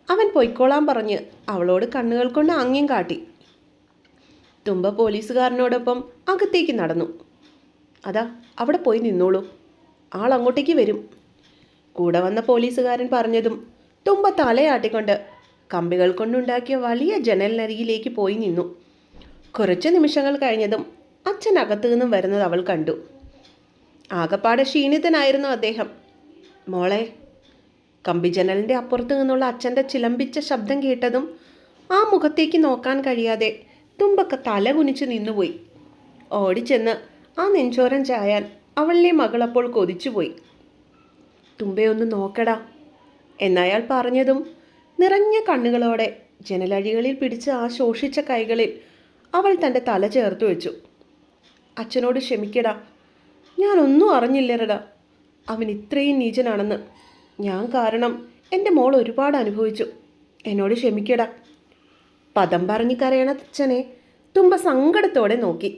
അവൻ പൊയ്ക്കോളാൻ പറഞ്ഞ് അവളോട് കണ്ണുകൾ കൊണ്ട് ആംഗ്യം കാട്ടി. തുമ്പ പോലീസുകാരനോടൊപ്പം അകത്തേക്ക് നടന്നു. അതാ അവിടെ പോയി നിന്നോളൂ, ആൾ അങ്ങോട്ടേക്ക് വരും. കൂടെ വന്ന പോലീസുകാരൻ പറഞ്ഞതും തുമ്പ തലയാട്ടിക്കൊണ്ട് കമ്പികൾ കൊണ്ടുണ്ടാക്കിയ വലിയ ജനലിനരികിലേക്ക് പോയി നിന്നു. കുറച്ച് നിമിഷങ്ങൾ കഴിഞ്ഞതും അച്ഛൻ അകത്തു നിന്നും വരുന്നത് അവൾ കണ്ടു. ആകപ്പാടെ ക്ഷീണിതനായിരുന്നു അദ്ദേഹം. മോളെ. കമ്പി ജനലിൻ്റെ അപ്പുറത്തു നിന്നുള്ള അച്ഛൻ്റെ ചിലമ്പിച്ച ശബ്ദം കേട്ടതും ആ മുഖത്തേക്ക് നോക്കാൻ കഴിയാതെ തുമ്പൊക്കെ തല കുനിച്ച് നിന്നുപോയി. ഓടിച്ചെന്ന് ആ നെഞ്ചോരം ചായാൻ അവളിലെ മകളപ്പോൾ കൊതിച്ചുപോയി. തുമ്പയൊന്ന് നോക്കടാ എന്നയാൾ പറഞ്ഞതും നിറഞ്ഞ കണ്ണുകളോടെ ജനലഴികളിൽ പിടിച്ച് ആ ശോഷിച്ച കൈകളിൽ അവൾ തൻ്റെ തല ചേർത്ത് വെച്ചു. അച്ഛനോട് ക്ഷമിക്കടാ, ഞാനൊന്നും അറിഞ്ഞില്ലരടാ, അവൻ ഇത്രയും നീചനാണെന്ന്. ഞാൻ കാരണം എൻ്റെ മോൾ ഒരുപാട് അനുഭവിച്ചു, എന്നോട് ക്ഷമിക്കടാ. പദം പറഞ്ഞ് കരയണ അച്ഛനെ തുമ്പ സങ്കടത്തോടെ നോക്കി.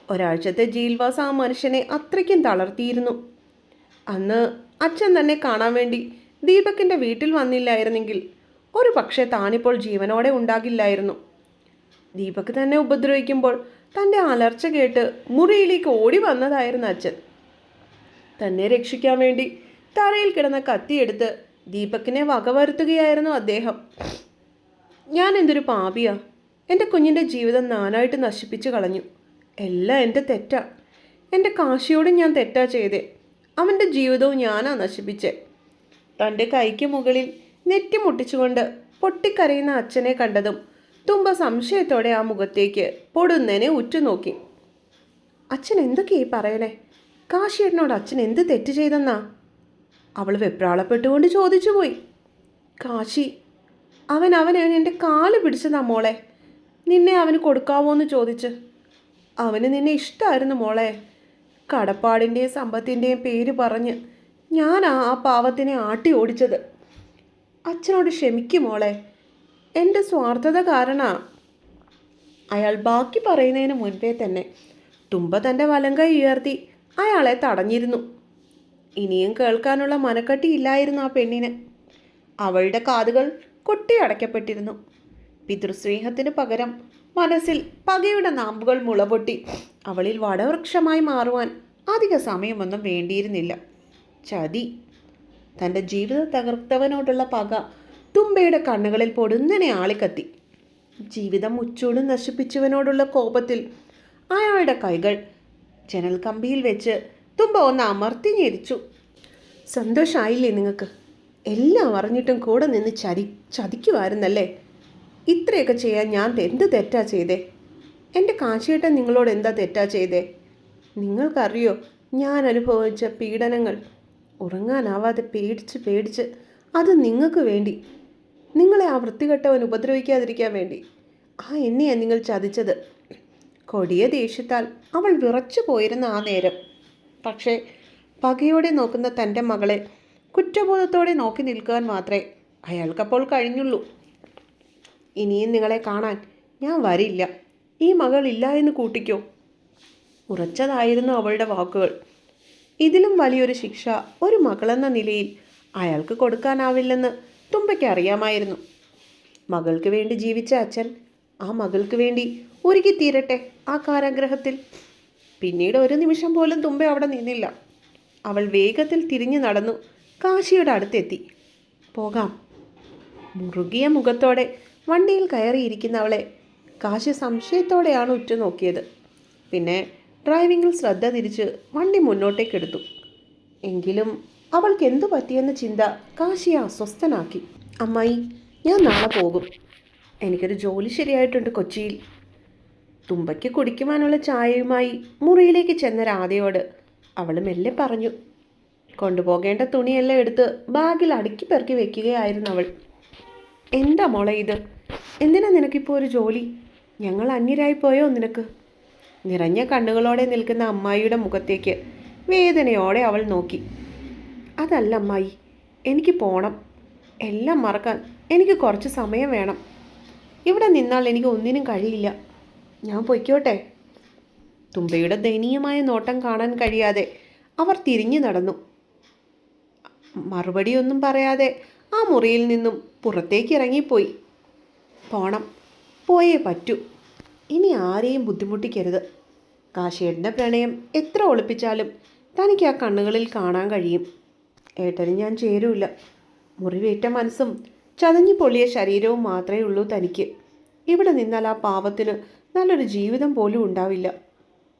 ഒരാഴ്ചത്തെ ജയിൽവാസം ആ മനുഷ്യനെ അത്രയ്ക്കും തളർത്തിയിരുന്നു. അന്ന് അച്ഛൻ തന്നെ കാണാൻ വേണ്ടി ദീപകിൻ്റെ വീട്ടിൽ വന്നില്ലായിരുന്നെങ്കിൽ ഒരു പക്ഷേ താനിപ്പോൾ ജീവനോടെ ഉണ്ടാകില്ലായിരുന്നു. ദീപക് തന്നെ ഉപദ്രവിക്കുമ്പോൾ തൻ്റെ അലർച്ച കേട്ട് മുറിയിലേക്ക് ഓടി വന്നതായിരുന്നു അച്ഛൻ. തന്നെ രക്ഷിക്കാൻ വേണ്ടി തറയിൽ കിടന്ന കത്തിയെടുത്ത് ദീപകിനെ വകവരുത്തുകയായിരുന്നു അദ്ദേഹം. ഞാൻ എന്തൊരു പാപിയാ, എൻ്റെ കുഞ്ഞിൻ്റെ ജീവിതം നാനായിട്ട് നശിപ്പിച്ചു കളഞ്ഞു. എല്ലാം എൻ്റെ തെറ്റാ. എൻ്റെ കാശിയോടും ഞാൻ തെറ്റാ ചെയ്തേ. അവൻ്റെ ജീവിതവും ഞാനാ നശിപ്പിച്ചേ. തൻ്റെ കൈക്ക് മുകളിൽ നെറ്റി മുട്ടിച്ചുകൊണ്ട് പൊട്ടിക്കരയുന്ന അച്ഛനെ കണ്ടതും തുമ്പ സംശയത്തോടെ ആ മുഖത്തേക്ക് പൊടുന്നനെ ഉറ്റുനോക്കി. അച്ഛൻ എന്തൊക്കെയായി പറയണേ? കാശിയേട്ടനോട് അച്ഛൻ എന്ത് തെറ്റ് ചെയ്തെന്നാ? അവൾ വെപ്രാളപ്പെട്ടുകൊണ്ട് ചോദിച്ചു പോയി. കാശി അവൻ എൻ്റെ കാല് പിടിച്ചതാ മോളെ. നിന്നെ അവന് കൊടുക്കാവോ എന്ന് ചോദിച്ച്. അവന് നിന്നെ ഇഷ്ടമായിരുന്നു മോളെ. കടപ്പാടിൻ്റെയും സമ്പത്തിൻ്റെയും പേര് പറഞ്ഞ് ഞാനാ ആ പാവത്തിനെ ആട്ടി ഓടിച്ചത്. അച്ഛനോട് ക്ഷമിക്കും മോളെ, എൻ്റെ സ്വാർത്ഥത കാരണാ. അയാൾ ബാക്കി പറയുന്നതിന് മുൻപേ തന്നെ തുമ്പ തൻ്റെ വലങ്കൈ ഉയർത്തി അയാളെ തടഞ്ഞിരുന്നു. ഇനിയും കേൾക്കാനുള്ള മനക്കട്ടിയില്ലായിരുന്നു ആ പെണ്ണിന്. അവളുടെ കാതുകൾ കൊട്ടിയടയ്ക്കപ്പെട്ടിരുന്നു. പിതൃസ്നേഹത്തിന് പകരം മനസ്സിൽ പകയുടെ നാമ്പുകൾ മുളപൊട്ടി അവളിൽ വടവൃക്ഷമായി മാറുവാൻ അധിക സമയമൊന്നും വേണ്ടിയിരുന്നില്ല. ചതി. തൻ്റെ ജീവിതം തകർത്തവനോടുള്ള പക തുമ്പയുടെ കണ്ണുകളിൽ പൊടുന്നനെ ആളിക്കത്തി. ജീവിതം മുച്ചൂടും നശിപ്പിച്ചവനോടുള്ള കോപത്തിൽ അയാളുടെ കൈകൾ ജനൽ കമ്പിയിൽ വെച്ച് തുമ്പ ഒന്ന് അമർത്തി ഞെരിച്ചു. സന്തോഷമായില്ലേ നിങ്ങൾക്ക്? എല്ലാം അറിഞ്ഞിട്ടും കൂടെ നിന്ന് ചതിക്കുമായിരുന്നല്ലേ? ഇത്രയൊക്കെ ചെയ്യാൻ ഞാൻ എന്ത് തെറ്റാ ചെയ്തേ? എൻ്റെ കാശിയേട്ടൻ നിങ്ങളോട് എന്താ തെറ്റാ ചെയ്തേ? നിങ്ങൾക്കറിയോ ഞാൻ അനുഭവിച്ച പീഡനങ്ങൾ? ഉറങ്ങാനാവാതെ പേടിച്ച് അത് നിങ്ങൾക്ക് വേണ്ടി, നിങ്ങളെ ആ വൃത്തികെട്ടവൻ ഉപദ്രവിക്കാതിരിക്കാൻ വേണ്ടി ആ എന്നെയാണ് നിങ്ങൾ ചതിച്ചത്. കൊടിയ ദേഷ്യത്താൽ അവൾ വിറച്ചു പോയിരുന്ന ആ നേരം പക്ഷേ പകയോടെ നോക്കുന്ന തൻ്റെ മകളെ കുറ്റബോധത്തോടെ നോക്കി നിൽക്കാൻ മാത്രമേ അയാൾക്കപ്പോൾ കഴിഞ്ഞുള്ളൂ. ഇനിയും നിങ്ങളെ കാണാൻ ഞാൻ വരില്ല. ഈ മകൾ ഇല്ല എന്ന് കൂട്ടിക്കോ. ഉറച്ചതായിരുന്നു അവളുടെ വാക്കുകൾ. ഇതിലും വലിയൊരു ശിക്ഷ ഒരു മകളെന്ന നിലയിൽ അയാൾക്ക് കൊടുക്കാനാവില്ലെന്ന് തുമ്പയ്ക്ക് അറിയാമായിരുന്നു. മകൾക്ക് വേണ്ടി ജീവിച്ച അച്ഛൻ ആ മകൾക്ക് വേണ്ടി ഒരുക്കിത്തീരട്ടെ ആ കാരാഗ്രഹത്തിൽ. പിന്നീട് ഒരു നിമിഷം പോലും തുമ്പ അവിടെ നിന്നില്ല. അവൾ വേഗത്തിൽ തിരിഞ്ഞു നടന്നു കാശിയുടെ അടുത്തെത്തി. പോകാം. മുറുകിയ മുഖത്തോടെ വണ്ടിയിൽ കയറിയിരിക്കുന്നവളെ കാശി സംശയത്തോടെയാണ് ഉറ്റുനോക്കിയത്. പിന്നെ ഡ്രൈവിങ്ങിൽ ശ്രദ്ധ തിരിച്ച് വണ്ടി മുന്നോട്ടേക്കെടുത്തു. എങ്കിലും അവൾക്ക് എന്തു പറ്റിയെന്ന ചിന്ത കാശിയെ അസ്വസ്ഥനാക്കി. അമ്മായി, ഞാൻ നാളെ പോകും. എനിക്കൊരു ജോലി ശരിയായിട്ടുണ്ട് കൊച്ചിയിൽ. തുമ്പയ്ക്ക് കുടിക്കുവാനുള്ള ചായയുമായി മുറിയിലേക്ക് ചെന്ന രാധയോട് അവൾ മെല്ലെ പറഞ്ഞു. കൊണ്ടുപോകേണ്ട തുണിയെല്ലാം എടുത്ത് ബാഗിൽ അടുക്കി പെറുക്കി വെക്കുകയായിരുന്നു അവൾ. എന്താ മോളെ ഇത്? എന്തിനാ നിനക്കിപ്പോൾ ഒരു ജോലി? ഞങ്ങൾ അന്യരായി പോയോ നിനക്ക്? നിറഞ്ഞ കണ്ണുകളോടെ നിൽക്കുന്ന അമ്മായിയുടെ മുഖത്തേക്ക് വേദനയോടെ അവൾ നോക്കി. അതല്ല അമ്മായി, എനിക്ക് പോണം. എല്ലാം മറക്കാൻ എനിക്ക് കുറച്ച് സമയം വേണം. ഇവിടെ നിന്നാൽ എനിക്ക് ഒന്നിനും കഴിയില്ല. ഞാൻ പൊയ്ക്കോട്ടെ? തുമ്പയുടെ ദയനീയമായ നോട്ടം കാണാൻ കഴിയാതെ അവർ തിരിഞ്ഞു നടന്നു. മറുപടിയൊന്നും പറയാതെ ആ മുറിയിൽ നിന്നും പുറത്തേക്ക് ഇറങ്ങിപ്പോയി. പോണം, പോയേ പറ്റൂ. ഇനി ആരെയും ബുദ്ധിമുട്ടിക്കരുത്. കാശിയേട്ടൻ്റെ പ്രണയം എത്ര ഒളിപ്പിച്ചാലും തനിക്ക് ആ കണ്ണുകളിൽ കാണാൻ കഴിയും. ഏട്ടന് ഞാൻ ചേരൂല. മുറിവേറ്റ മനസ്സും ചതഞ്ഞു പൊള്ളിയ ശരീരവും മാത്രമേ ഉള്ളൂ തനിക്ക്. ഇവിടെ നിന്നാൽ ആ പാവത്തിന് നല്ലൊരു ജീവിതം പോലും ഉണ്ടാവില്ല.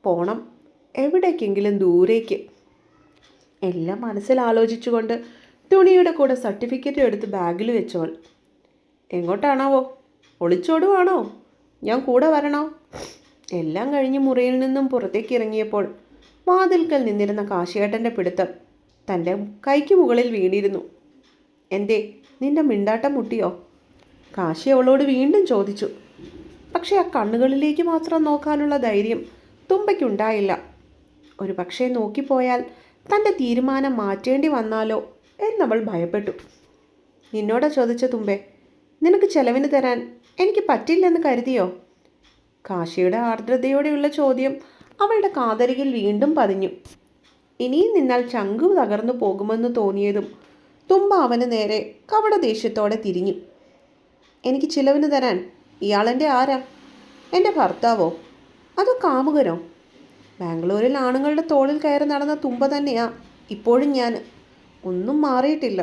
പോണം, എവിടേക്കെങ്കിലും ദൂരേക്ക്. എല്ലാം മനസ്സിൽ ആലോചിച്ചുകൊണ്ട് തുണിയുടെ കൂടെ സർട്ടിഫിക്കറ്റ് എടുത്ത് ബാഗിൽ വെച്ചവൾ. എങ്ങോട്ടാണാവോ? ഒളിച്ചോടുവാണോ? ഞാൻ കൂടെ വരണോ? എല്ലാം കഴിഞ്ഞ് മുറിയിൽ നിന്നും പുറത്തേക്ക് ഇറങ്ങിയപ്പോൾ വാതിൽക്കൽ നിന്നിരുന്ന കാശിയേട്ടൻ്റെ പിടുത്തം തൻ്റെ കൈക്ക് മുകളിൽ വീണിരുന്നു. എന്തേ, നിന്റെ മിണ്ടാട്ടം മുട്ടിയോ? കാശി അവളോട് വീണ്ടും ചോദിച്ചു. പക്ഷേ ആ കണ്ണുകളിലേക്ക് മാത്രം നോക്കാനുള്ള ധൈര്യം തുമ്പയ്ക്കുണ്ടായില്ല. ഒരു പക്ഷേ നോക്കിപ്പോയാൽ തൻ്റെ തീരുമാനം മാറ്റേണ്ടി വന്നാലോ എന്നവൾ ഭയപ്പെട്ടു. നിന്നോടാ ചോദിച്ച തുമ്പേ, നിനക്ക് ചെലവിന് തരാൻ എനിക്ക് പറ്റില്ലെന്ന് കരുതിയോ? കാശിയുടെ ആർദ്രതയോടെയുള്ള ചോദ്യം അവളുടെ കാതരികിൽ വീണ്ടും പതിഞ്ഞു. ഇനിയും നിന്നാൽ ചങ്കു തകർന്നു പോകുമെന്ന് തോന്നിയതും തുമ്പ അവന് നേരെ കപട ദേഷ്യത്തോടെ തിരിഞ്ഞു. എനിക്ക് ചിലവിന് തരാൻ ഇയാളെൻ്റെ ആരാ? എൻ്റെ ഭർത്താവോ? അതോ കാമുകനോ? ബാംഗ്ലൂരിൽ ആണുങ്ങളുടെ തോളിൽ കയറി നടന്ന തുമ്പ തന്നെയാ ഇപ്പോഴും ഞാൻ. ഒന്നും മാറിയിട്ടില്ല.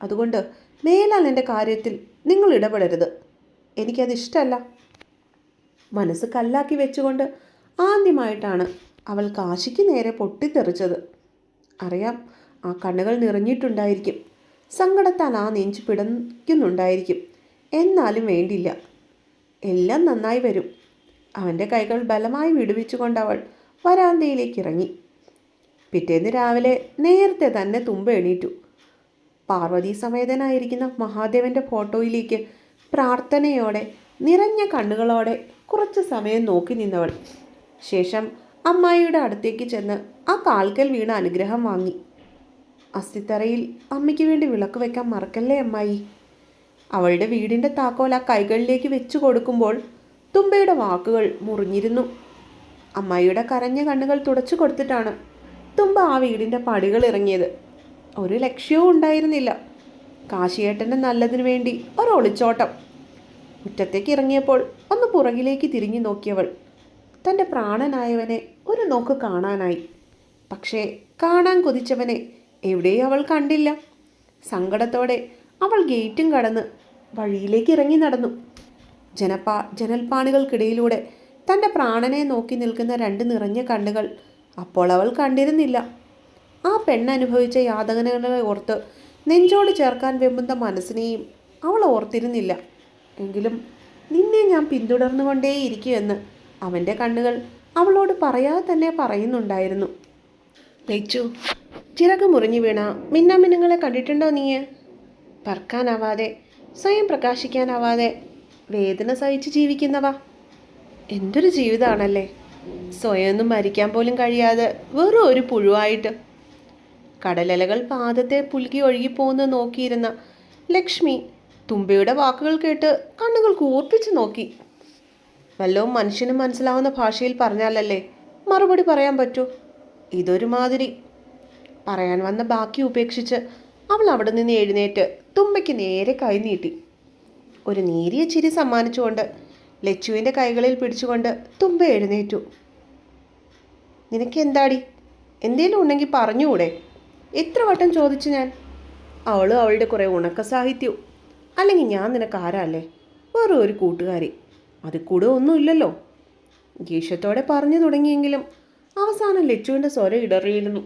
അതുകൊണ്ട് മേലാൽ എൻ്റെ കാര്യത്തിൽ നിങ്ങൾ ഇടപെടരുത്. എനിക്കതിഷ്ടമല്ല. മനസ്സ് കല്ലാക്കി വെച്ചുകൊണ്ട് ആദ്യമായിട്ടാണ് അവൾ കാശിക്ക് നേരെ പൊട്ടിത്തെറിച്ചത്. അറിയാം, ആ കണ്ണുകൾ നിറഞ്ഞിട്ടുണ്ടായിരിക്കും. സങ്കടത്താൽ ആ നെഞ്ച് പിടയ്ക്കുന്നുണ്ടായിരിക്കും. എന്നാലും വേണ്ടില്ല, എല്ലാം നന്നായി വരും. അവൻ്റെ കൈകൾ ബലമായി വിടുവിച്ചുകൊണ്ട് അവൾ വരാന്തയിലേക്ക് ഇറങ്ങി. പിറ്റേന്ന് രാവിലെ നേരത്തെ തന്നെ തുമ്പ എണീറ്റു. പാർവതി സമേതനായിരിക്കുന്ന മഹാദേവൻ്റെ ഫോട്ടോയിലേക്ക് പ്രാർത്ഥനയോടെ നിറഞ്ഞ കണ്ണുകളോടെ കുറച്ച് സമയം നോക്കി നിന്നവൾ ശേഷം അമ്മായിയുടെ അടുത്തേക്ക് ചെന്ന് ആ കാൽക്കൽ വീണ അനുഗ്രഹം വാങ്ങി. അസ്ഥിത്തറയിൽ അമ്മയ്ക്ക് വേണ്ടി വിളക്ക് വെക്കാൻ മറക്കല്ലേ അമ്മായി. അവളുടെ വീടിൻ്റെ താക്കോൽ ആ കൈകളിലേക്ക് വെച്ചു കൊടുക്കുമ്പോൾ തുമ്പയുടെ വാക്കുകൾ മുറിഞ്ഞിരുന്നു. അമ്മായിയുടെ കരഞ്ഞ കണ്ണുകൾ തുടച്ചു കൊടുത്തിട്ടാണ് തുമ്പ ആ വീടിൻ്റെ പടികൾ ഇറങ്ങിയത്. ഒരു ലക്ഷ്യവും ഉണ്ടായിരുന്നില്ല. കാശിയേട്ടൻ്റെ നല്ലതിനു വേണ്ടി ഒരു ഒളിച്ചോട്ടം. മുറ്റത്തേക്ക് ഇറങ്ങിയപ്പോൾ ഒന്ന് പുറകിലേക്ക് തിരിഞ്ഞു നോക്കിയവൾ തൻ്റെ പ്രാണനായവനെ ഒരു നോക്ക് കാണാനായി. പക്ഷേ കാണാൻ കൊതിച്ചവനെ എവിടെയും അവൾ കണ്ടില്ല. സങ്കടത്തോടെ അവൾ ഗേറ്റും കടന്ന് വഴിയിലേക്ക് ഇറങ്ങി നടന്നു. ജനൽപ്പാണികൾക്കിടയിലൂടെ തൻ്റെ പ്രാണനെ നോക്കി നിൽക്കുന്ന രണ്ട് നിറഞ്ഞ കണ്ണുകൾ അപ്പോൾ അവൾ കണ്ടിരുന്നില്ല. ആ പെണ്ണനുഭവിച്ച യാതനകളെ ഓർത്ത് നെഞ്ചോട് ചേർക്കാൻ വെമ്പുന്ന മനസ്സിനെയും അവൾ ഓർത്തിരുന്നില്ല. എങ്കിലും നിന്നെ ഞാൻ പിന്തുടർന്നുകൊണ്ടേയിരിക്കുമെന്ന് അവൻ്റെ കണ്ണുകൾ അവളോട് പറയാതെ തന്നെ പറയുന്നുണ്ടായിരുന്നു. ലച്ചു, ചിറക് മുറിഞ്ഞു വീണ മിന്നാമിനുങ്ങളെ കണ്ടിട്ടുണ്ടോ നീ? പറക്കാനാവാതെ, സ്വയം പ്രകാശിക്കാനാവാതെ വേദന സഹിച്ച് ജീവിക്കുന്നവ. എന്തൊരു ജീവിതമാണല്ലേ! സ്വയമൊന്നും മരിക്കാൻ പോലും കഴിയാതെ വെറും ഒരു പുഴുവായിട്ട്. കടലലകൾ പാദത്തെ പുലുകി ഒഴുകിപ്പോകുന്നത് നോക്കിയിരുന്ന ലക്ഷ്മി തുമ്പയുടെ വാക്കുകൾ കേട്ട് കണ്ണുകൾ കൂർപ്പിച്ച് നോക്കി. വല്ലവും മനുഷ്യന് മനസ്സിലാവുന്ന ഭാഷയിൽ പറഞ്ഞാലല്ലേ മറുപടി പറയാൻ പറ്റൂ. ഇതൊരുമാതിരി. പറയാൻ വന്ന ബാക്കി ഉപേക്ഷിച്ച് അവൾ അവിടെ നിന്ന് എഴുന്നേറ്റ് തുമ്പയ്ക്ക് നേരെ കൈ നീട്ടി. ഒരു നേരിയ ചിരി സമ്മാനിച്ചുകൊണ്ട് ലച്ചുവിൻ്റെ കൈകളിൽ പിടിച്ചുകൊണ്ട് തുമ്പ എഴുന്നേറ്റു. നിനക്കെന്താടി? എന്തേലും ഉണ്ടെങ്കിൽ പറഞ്ഞുകൂടെ? എത്ര വട്ടം ചോദിച്ചു ഞാൻ. അവളും അവളുടെ കുറേ ഉണക്ക സാഹിത്യവും. അല്ലെങ്കിൽ ഞാൻ നിനക്ക് ആരല്ലേ? വേറെ ഒരു കൂട്ടുകാരി. അതിൽ കൂടെ ഒന്നുമില്ലല്ലോ. ദേഷ്യത്തോടെ പറഞ്ഞു തുടങ്ങിയെങ്കിലും അവസാനം ലച്ചുവിൻ്റെ സ്വരം ഇടറിയിരുന്നു.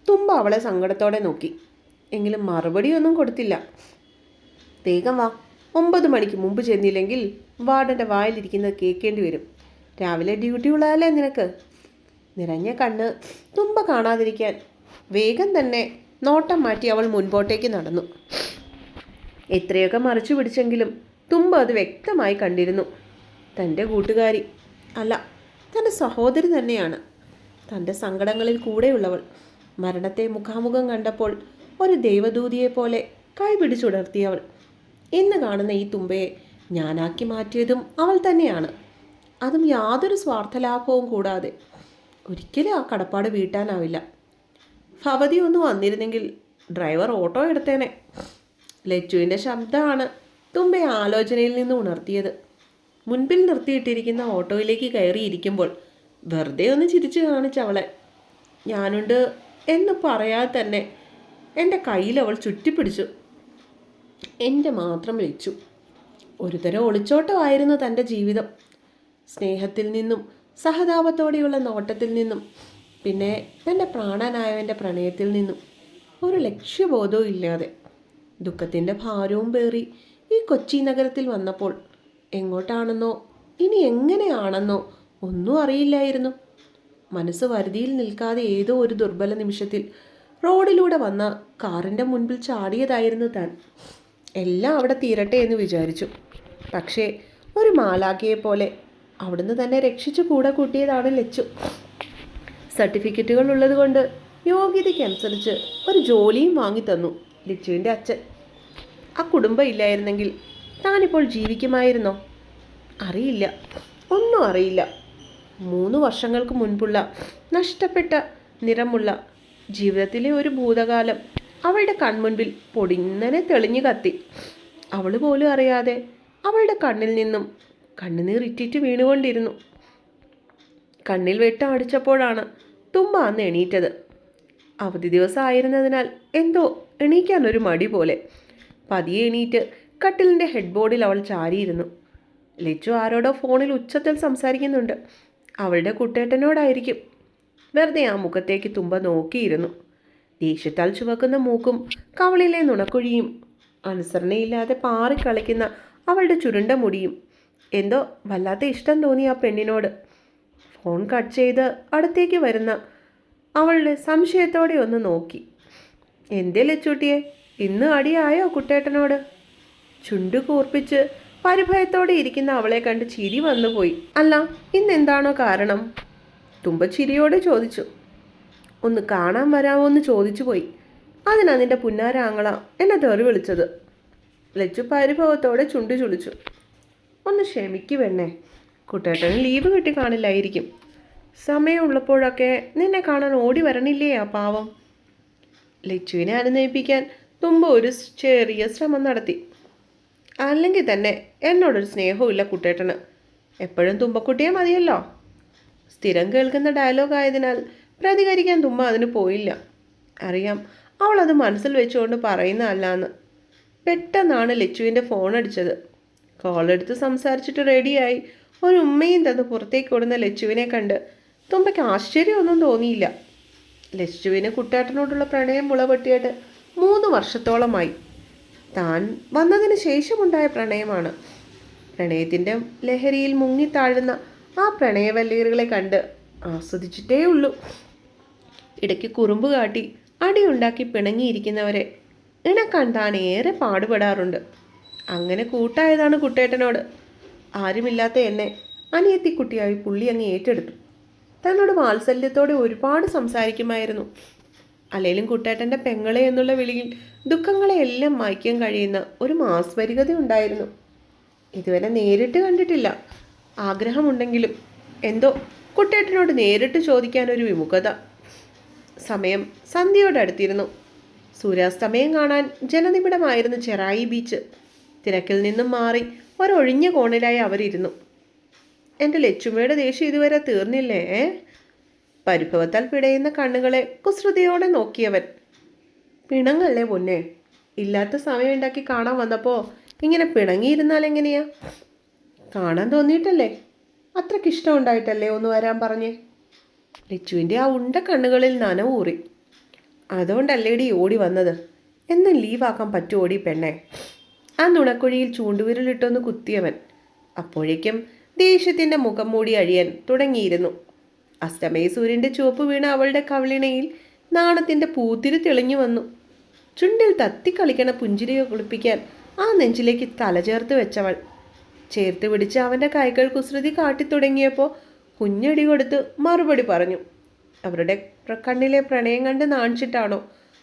തുമ്പ അവളെ സങ്കടത്തോടെ നോക്കി. എങ്കിലും മറുപടിയൊന്നും കൊടുത്തില്ല. വേഗം വാ, 9 മണിക്ക് മുമ്പ് ചെന്നില്ലെങ്കിൽ വാർഡൻ്റെ വായിലിരിക്കുന്നത് കേൾക്കേണ്ടി വരും. രാവിലെ ഡ്യൂട്ടി ഉള്ളതല്ലേ നിനക്ക്? നിറഞ്ഞ കണ്ണ് തുമ്പ കാണാതിരിക്കാൻ വേഗം തന്നെ നോട്ടം മാറ്റി അവൾ മുൻപോട്ടേക്ക് നടന്നു. എത്രയൊക്കെ മറച്ചു പിടിച്ചെങ്കിലും തുമ്പ അത് വ്യക്തമായി കണ്ടിരുന്നു. തൻ്റെ കൂട്ടുകാരി അല്ല, തൻ്റെ സഹോദരി തന്നെയാണ്. തൻ്റെ സങ്കടങ്ങളിൽ കൂടെയുള്ളവൾ. മരണത്തെ മുഖാമുഖം കണ്ടപ്പോൾ ഒരു ദൈവദൂതിയെപ്പോലെ കൈപിടിച്ചുണർത്തിയവൾ. ഇന്ന് കാണുന്ന ഈ തുമ്പയെ ഞാനാക്കി മാറ്റിയതും അവൾ തന്നെയാണ്. അതും യാതൊരു സ്വാർത്ഥലാഭവും കൂടാതെ. ഒരിക്കലും ആ കടപ്പാട് വീട്ടാനാവില്ല. ഭവതി ഒന്ന് വന്നിരുന്നെങ്കിൽ ഡ്രൈവർ ഓട്ടോ എടുത്തേനെ. ലച്ചുവിൻ്റെ ശബ്ദമാണ് തുമ്പയെ ആലോചനയിൽ നിന്ന് ഉണർത്തിയത്. മുൻപിൽ നിർത്തിയിട്ടിരിക്കുന്ന ഓട്ടോയിലേക്ക് കയറിയിരിക്കുമ്പോൾ വെറുതെ ഒന്ന് ചിരിച്ചു കാണിച്ചവളെ. ഞാനുണ്ട് എന്ന് പറയാതെ തന്നെ എൻ്റെ കയ്യിൽ അവൾ ചുറ്റിപ്പിടിച്ചു. എൻ്റെ മാത്രം ലച്ചു. ഒരുതരം ഒളിച്ചോട്ടമായിരുന്നു തൻ്റെ ജീവിതം. സ്നേഹത്തിൽ നിന്നും സഹതാപത്തോടെയുള്ള നോട്ടത്തിൽ നിന്നും പിന്നെ തൻ്റെ പ്രാണനായവൻ്റെ പ്രണയത്തിൽ നിന്നും ഒരു ലക്ഷ്യബോധവും ഇല്ലാതെ ദുഃഖത്തിൻ്റെ ഭാരവും പേറി ഈ കൊച്ചി നഗരത്തിൽ വന്നപ്പോൾ എങ്ങോട്ടാണെന്നോ ഇനി എങ്ങനെയാണെന്നോ ഒന്നും അറിയില്ലായിരുന്നു. മനസ്സ് വരുതിയിൽ നിൽക്കാതെ ഏതോ ഒരു ദുർബല നിമിഷത്തിൽ റോഡിലൂടെ വന്ന കാറിൻ്റെ മുൻപിൽ ചാടിയതായിരുന്നു താൻ. എല്ലാം അവിടെ തീരട്ടെ എന്ന് വിചാരിച്ചു. പക്ഷേ ഒരു മാലാഖയെപ്പോലെ അവിടുന്ന് തന്നെ രക്ഷിച്ചു കൂടെ കൂട്ടിയതാണ് ലച്ചു. സർട്ടിഫിക്കറ്റുകൾ ഉള്ളതുകൊണ്ട് യോഗ്യതയ്ക്കനുസരിച്ച് ഒരു ജോലിയും വാങ്ങിത്തന്നു ലച്ചുവിൻ്റെ അച്ഛൻ. ആ കുടുംബം ഇല്ലായിരുന്നെങ്കിൽ താനിപ്പോൾ ജീവിക്കുമായിരുന്നോ? അറിയില്ല, ഒന്നും അറിയില്ല. 3 വർഷങ്ങൾക്ക് മുൻപുള്ള നഷ്ടപ്പെട്ട നിറമുള്ള ജീവിതത്തിലെ ഒരു ഭൂതകാലം അവളുടെ കൺമുൻപിൽ പൊടിങ്ങനെ തെളിഞ്ഞു കത്തി. അവൾ പോലും അറിയാതെ അവളുടെ കണ്ണിൽ നിന്നും കണ്ണുനീർ ഇറ്റിറ്റ് വീണുകൊണ്ടിരുന്നു. കണ്ണിൽ വെട്ടം അടിച്ചപ്പോഴാണ് തുമ്പ അന്ന് എണീറ്റത്. അവധി ദിവസമായിരുന്നതിനാൽ എന്തോ എണീക്കാനൊരു മടി പോലെ. പതിയെ എണീറ്റ് കട്ടിലിൻ്റെ ഹെഡ് ബോർഡിൽ അവൾ ചാരിയിരുന്നു. ലച്ചു ആരോടോ ഫോണിൽ ഉച്ചത്തിൽ സംസാരിക്കുന്നുണ്ട്. അവളുടെ കുട്ടേട്ടനോടായിരിക്കും. വെറുതെ ആ മുഖത്തേക്ക് തുമ്പ നോക്കിയിരുന്നു. ദേഷ്യത്താൽ ചുവക്കുന്ന മൂക്കും കവളിലെ നുണക്കുഴിയും അനുസരണയില്ലാതെ പാറിക്കളിക്കുന്ന അവളുടെ ചുരുണ്ട മുടിയും എന്തോ വല്ലാത്ത ഇഷ്ടം തോന്നി ആ പെണ്ണിനോട്. ഫോൺ കട്ട് ചെയ്ത് അടുത്തേക്ക് വരുന്ന അവളുടെ സംശയത്തോടെ ഒന്ന് നോക്കി. എന്തേ ലച്ചൂട്ടിയെ, ഇന്ന് അടിയായോ കുട്ടേട്ടനോട്? ചുണ്ടു കൂർപ്പിച്ച് പരിഭയത്തോടെ ഇരിക്കുന്ന അവളെ കണ്ട് ചിരി വന്നുപോയി. അല്ല, ഇന്നെന്താണോ കാരണം? തുമ്പ ചിരിയോടെ ചോദിച്ചു. ഒന്ന് കാണാൻ വരാമോ എന്ന് ചോദിച്ചു പോയി. അതിനാ നിന്റെ പുന്നാരാങ്ങള എന്നെ തെറി വിളിച്ചത്. ലച്ചു പരിഭവത്തോടെ ചുണ്ടു ചുളിച്ചു. ഒന്ന് ക്ഷമിക്കു പെണ്ണേ, കുട്ടേട്ടന് ലീവ് കിട്ടി കാണില്ലായിരിക്കും. സമയമുള്ളപ്പോഴൊക്കെ നിന്നെ കാണാൻ ഓടി വരണില്ലേ ആ പാവം? ലച്ചുവിനെ അനുനയിപ്പിക്കാൻ തുമ്പ ഒരു ചെറിയ ശ്രമം നടത്തി. അല്ലെങ്കിൽ തന്നെ എന്നോടൊരു സ്നേഹവും കുട്ടേട്ടന്. എപ്പോഴും തുമ്പക്കുട്ടിയെ മതിയല്ലോ. സ്ഥിരം കേൾക്കുന്ന ഡയലോഗ് ആയതിനാൽ പ്രതികരിക്കാൻ തുമ്പ അതിന് പോയില്ല. അറിയാം, അവളത് മനസ്സിൽ വെച്ചുകൊണ്ട് പറയുന്നതല്ലാന്ന്. പെട്ടെന്നാണ് ലച്ചുവിൻ്റെ ഫോൺ അടിച്ചത്. കോളെടുത്ത് സംസാരിച്ചിട്ട് റെഡിയായി ഒരു ഉമ്മയും തന്ന് പുറത്തേക്ക് ഓടുന്ന ലച്ചുവിനെ കണ്ട് തുമ്പയ്ക്ക് ആശ്ചര്യമൊന്നും തോന്നിയില്ല. ലച്ചുവിന് കുട്ടേട്ടനോടുള്ള പ്രണയം മുളപൊട്ടിയിട്ട് 3 വർഷത്തോളമായി. താൻ വന്നതിന് ശേഷമുണ്ടായ പ്രണയമാണ്. പ്രണയത്തിൻ്റെ ലഹരിയിൽ മുങ്ങിത്താഴുന്ന ആ പ്രണയവല്ലികളെ കണ്ട് ആസ്വദിച്ചിട്ടേ ഉള്ളൂ. ഇടയ്ക്ക് കുറുമ്പ് കാട്ടി അടിയുണ്ടാക്കി പിണങ്ങിയിരിക്കുന്നവരെ ഇണക്കാൻ താൻ ഏറെ പാടുപെടാറുണ്ട്. അങ്ങനെ കൂട്ടായതാണ് കുട്ടേട്ടനോട്. ആരുമില്ലാത്ത എന്നെ അനിയത്തിക്കുട്ടിയായി പുള്ളി അങ്ങ് ഏറ്റെടുത്തു. തന്നോട് വാത്സല്യത്തോടെ ഒരുപാട് സംസാരിക്കുമായിരുന്നു. അല്ലെങ്കിലും കുട്ടേട്ടൻ്റെ പെങ്ങളെ എന്നുള്ള വിളിയിൽ ദുഃഖങ്ങളെയെല്ലാം മായ്ക്കാൻ കഴിയുന്ന ഒരു മാസ്മരികത ഉണ്ടായിരുന്നു. ഇതുവരെ നേരിട്ട് കണ്ടിട്ടില്ല. ആഗ്രഹമുണ്ടെങ്കിലും എന്തോ കുട്ടേട്ടനോട് നേരിട്ട് ചോദിക്കാനൊരു വിമുഖത. സമയം സന്ധ്യയോടടുത്തിരുന്നു. സൂര്യാസ്തമയം കാണാൻ ജനനിബിഡമായിരുന്നു ചെറായി ബീച്ച്. തിരക്കിൽ നിന്നും മാറി ഒരൊഴിഞ്ഞ കോണിലായി അവരിരുന്നു. എൻ്റെ ലച്ചുമ്മയുടെ ദേഷ്യം ഇതുവരെ തീർന്നില്ലേ? പരിഭവത്താൽ പിടയുന്ന കണ്ണുകളെ കുസൃതിയോടെ നോക്കിയവൻ. പിണങ്ങല്ലേ പൊന്നെ, ഇല്ലാത്ത സമയം ഉണ്ടാക്കി കാണാൻ വന്നപ്പോൾ ഇങ്ങനെ പിണങ്ങിയിരുന്നാൽ എങ്ങനെയാ? കാണാൻ തോന്നിയിട്ടല്ലേ? അത്രയ്ക്കിഷ്ടം ഉണ്ടായിട്ടല്ലേ ഒന്ന് വരാൻ പറഞ്ഞേ? ലച്ചുവിൻ്റെ ആ ഉണ്ട കണ്ണുകളിൽ നനവൂറി. അതുകൊണ്ടല്ലേടി ഓടി വന്നത്. എന്നും ലീവാക്കാൻ പറ്റുമോടി പെണ്ണെ? ആ നുണക്കുഴിയിൽ ചൂണ്ടുവിരലിട്ടൊന്ന് കുത്തിയവൻ. അപ്പോഴേക്കും ദേഷ്യത്തിൻ്റെ മുഖം മൂടി അഴിയാൻ തുടങ്ങിയിരുന്നു. അസ്തമയ സൂര്യൻ്റെ ചുവപ്പ് വീണ അവളുടെ കവിളിണയിൽ നാണത്തിൻ്റെ പൂത്തിരി തെളിഞ്ഞു വന്നു. ചുണ്ടിൽ തത്തിക്കളിക്കണ പുഞ്ചിരിയെ കുളിപ്പിക്കാൻ ആ നെഞ്ചിലേക്ക് തല ചേർത്ത് വെച്ചവൾ. ചേർത്ത് പിടിച്ച് അവൻ്റെ കൈകൾ കുസൃതി കാട്ടിത്തുടങ്ങിയപ്പോൾ കുഞ്ഞടി കൊടുത്ത് മറുപടി പറഞ്ഞു. അവരുടെ കണ്ണിലെ പ്രണയം കണ്ട് നാണിച്ചിട്ടാണോ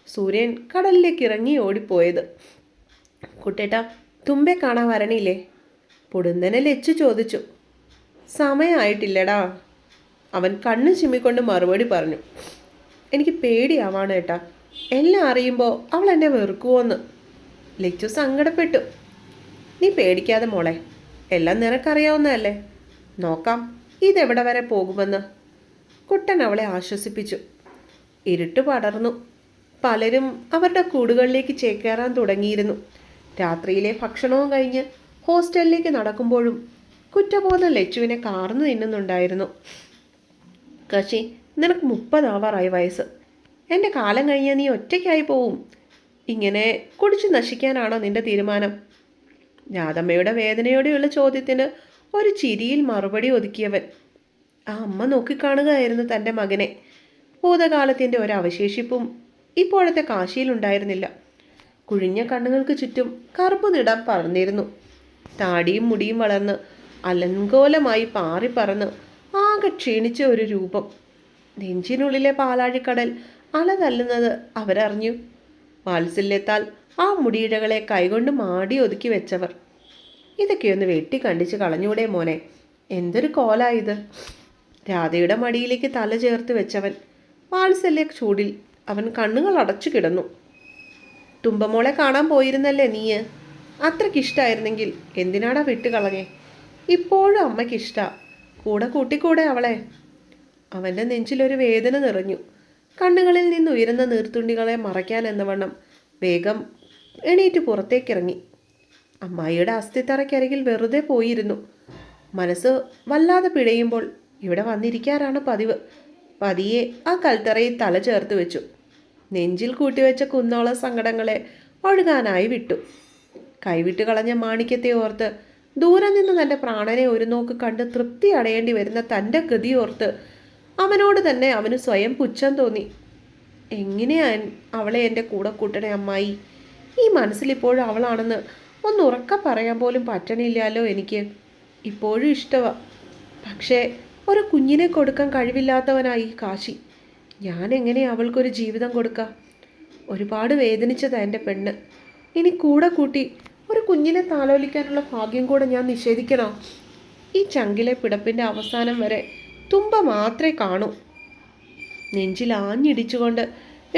സൂര്യൻ കടലിലേക്ക് ഇറങ്ങി ഓടിപ്പോയത്? കുട്ടേട്ടാ, തുമ്പെ കാണാൻ വരണില്ലേ? പൊടുന്നനെ ലച്ചു ചോദിച്ചു. സമയമായിട്ടില്ലടാ, അവൻ കണ്ണു ചിമ്മിക്കൊണ്ട് മറുപടി പറഞ്ഞു. എനിക്ക് പേടിയാവാണ് ഏട്ടാ, എല്ലാം അറിയുമ്പോൾ അവൾ എന്നെ വെറുക്കുമോന്ന്. ലച്ചു സങ്കടപ്പെട്ടു. നീ പേടിക്കാതെ മോളെ, എല്ലാം നിനക്കറിയാവുന്നതല്ലേ, നോക്കാം ഇതെവിടെ വരെ പോകുമെന്ന്. കുട്ടൻ അവളെ ആശ്വസിപ്പിച്ചു. ഇരുട്ട് പടർന്നു. പലരും അവരുടെ കൂടുകളിലേക്ക് ചേക്കേറാൻ തുടങ്ങിയിരുന്നു. രാത്രിയിലെ ഭക്ഷണവും കഴിഞ്ഞ് ഹോസ്റ്റലിലേക്ക് നടക്കുമ്പോഴും കുറ്റബോധം ലച്ചുവിനെ കാർന്നു തിന്നുന്നുണ്ടായിരുന്നു. കശി, നിനക്ക് 30 ആവാറായി വയസ്സ്. എൻ്റെ കാലം കഴിഞ്ഞാൽ നീ ഒറ്റയ്ക്കായി പോവും. ഇങ്ങനെ കുടിച്ചു നശിക്കാനാണോ നിന്റെ തീരുമാനം? രാധമ്മയുടെ വേദനയോടെയുള്ള ചോദ്യത്തിന് ഒരു ചിരിയിൽ മറുപടി ഒതുക്കിയവൻ. ആ അമ്മ നോക്കിക്കാണുകയായിരുന്നു തൻ്റെ മകനെ. ഭൂതകാലത്തിൻ്റെ ഒരവശേഷിപ്പും ഇപ്പോഴത്തെ കാശിയിലുണ്ടായിരുന്നില്ല. കുഴിഞ്ഞ കണ്ണുകൾക്ക് ചുറ്റും കറുപ്പ് നിടം പറന്നിരുന്നു. താടിയും മുടിയും വളർന്ന് അലങ്കോലമായി പാറിപ്പറന്ന് ആകെ ക്ഷീണിച്ച ഒരു രൂപം. നെഞ്ചിനുള്ളിലെ പാലാഴിക്കടൽ അല തല്ലുന്നത് അവരറിഞ്ഞു. വാത്സല്യത്താൽ ആ മുടിയിഴകളെ കൈകൊണ്ട് മാടി ഒതുക്കി വെച്ചവർ. ഇതൊക്കെയൊന്ന് വെട്ടി കണ്ടിച്ച് കളഞ്ഞൂടെ മോനെ, എന്തൊരു കോലായത്. രാധയുടെ മടിയിലേക്ക് തല ചേർത്ത് വെച്ചവൻ. വാത്സല്യ ചൂടിൽ അവൻ കണ്ണുകൾ അടച്ചു കിടന്നു. തുമ്പമോളെ കാണാൻ പോയിരുന്നല്ലേ നീ? അത്രയ്ക്കിഷ്ടമായിരുന്നെങ്കിൽ എന്തിനാടാ വിട്ടുകളഞ്ഞേ? ഇപ്പോഴും അമ്മയ്ക്കിഷ്ട, കൂടെ കൂട്ടിക്കൂടെ അവളെ. അവൻ്റെ നെഞ്ചിലൊരു വേദന നിറഞ്ഞു. കണ്ണുകളിൽ നിന്ന് ഉയരുന്ന നീർത്തുണ്ടികളെ മറയ്ക്കാൻ എന്നവണ്ണം വേഗം എണീറ്റ് പുറത്തേക്കിറങ്ങി. അമ്മായിയുടെ അസ്ഥിത്തറയ്ക്കരികിൽ വെറുതെ പോയിരുന്നു. മനസ്സ് വല്ലാതെ പിഴയുമ്പോൾ ഇവിടെ വന്നിരിക്കാറാണ് പതിവ്. പതിയെ ആ കൽത്തറയിൽ തല ചേർത്ത് വെച്ചു. നെഞ്ചിൽ കൂട്ടിവെച്ച കുന്നോളം സങ്കടങ്ങളെ ഒഴുകാനായി വിട്ടു. കൈവിട്ട് കളഞ്ഞ മാണിക്യത്തെ ഓർത്ത്, ദൂരെ നിന്ന് തൻ്റെ പ്രാണനെ ഒരു നോക്ക് കണ്ട് തൃപ്തി അടയേണ്ടി വരുന്ന തൻ്റെ ഗതി ഓർത്ത് അവനോട് തന്നെ അവന് സ്വയം പുച്ഛം തോന്നി. എങ്ങനെയാ അവളെ എൻ്റെ കൂടെ കൂട്ടണേ അമ്മായി? ഈ മനസ്സിലിപ്പോഴും അവളാണെന്ന് ഒന്ന് ഉറക്ക പറയാൻ പോലും പറ്റണില്ലല്ലോ എനിക്ക്. ഇപ്പോഴും ഇഷ്ടമാണ്, പക്ഷേ ഒരു കുഞ്ഞിനെ കൊടുക്കാൻ കഴിവില്ലാത്തവനായി കാശി. ഞാൻ എങ്ങനെ അവൾക്കൊരു ജീവിതം കൊടുക്കാം? ഒരുപാട് വേദനിച്ചതാ എൻ്റെ പെണ്ണ്. ഇനി കൂടെ കൂട്ടി ഒരു കുഞ്ഞിനെ താലോലിക്കാനുള്ള ഭാഗ്യം കൂടെ ഞാൻ നിഷേധിക്കണോ? ഈ ചങ്കിലെ പിടപ്പിൻ്റെ അവസാനം വരെ തുമ്പ മാത്രമേ കാണൂ. നെഞ്ചിൽ ആഞ്ഞിടിച്ചുകൊണ്ട്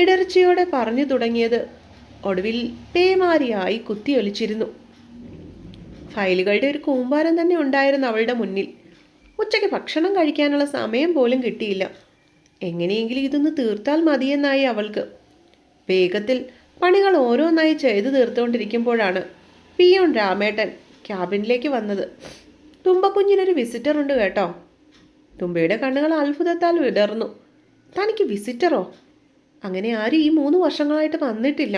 ഇടർച്ചയോടെ പറഞ്ഞു തുടങ്ങിയത് ഒടുവിൽ പേമാരിയായി കുത്തിയൊലിച്ചിരുന്നു. ഫയലുകളുടെ ഒരു കൂമ്പാരം തന്നെ ഉണ്ടായിരുന്നു അവളുടെ മുന്നിൽ. ഉച്ചയ്ക്ക് ഭക്ഷണം കഴിക്കാനുള്ള സമയം പോലും കിട്ടിയില്ല. എങ്ങനെയെങ്കിലും ഇതൊന്ന് തീർത്താൽ മതിയെന്നായി അവൾക്ക്. വേഗത്തിൽ പണികൾ ഓരോന്നായി ചെയ്തു തീർത്തുകൊണ്ടിരിക്കുമ്പോഴാണ് പിയോൺ രാമേട്ടൻ ക്യാബിനിലേക്ക് വന്നത്. തുമ്പക്കുഞ്ഞിനൊരു വിസിറ്റർ ഉണ്ട് കേട്ടോ. തുമ്പയുടെ കണ്ണുകൾ അത്ഭുതത്താൽ വിടർന്നു. തനിക്ക് വിസിറ്ററോ? അങ്ങനെ ആരും ഈ 3 വർഷങ്ങളായിട്ട് വന്നിട്ടില്ല.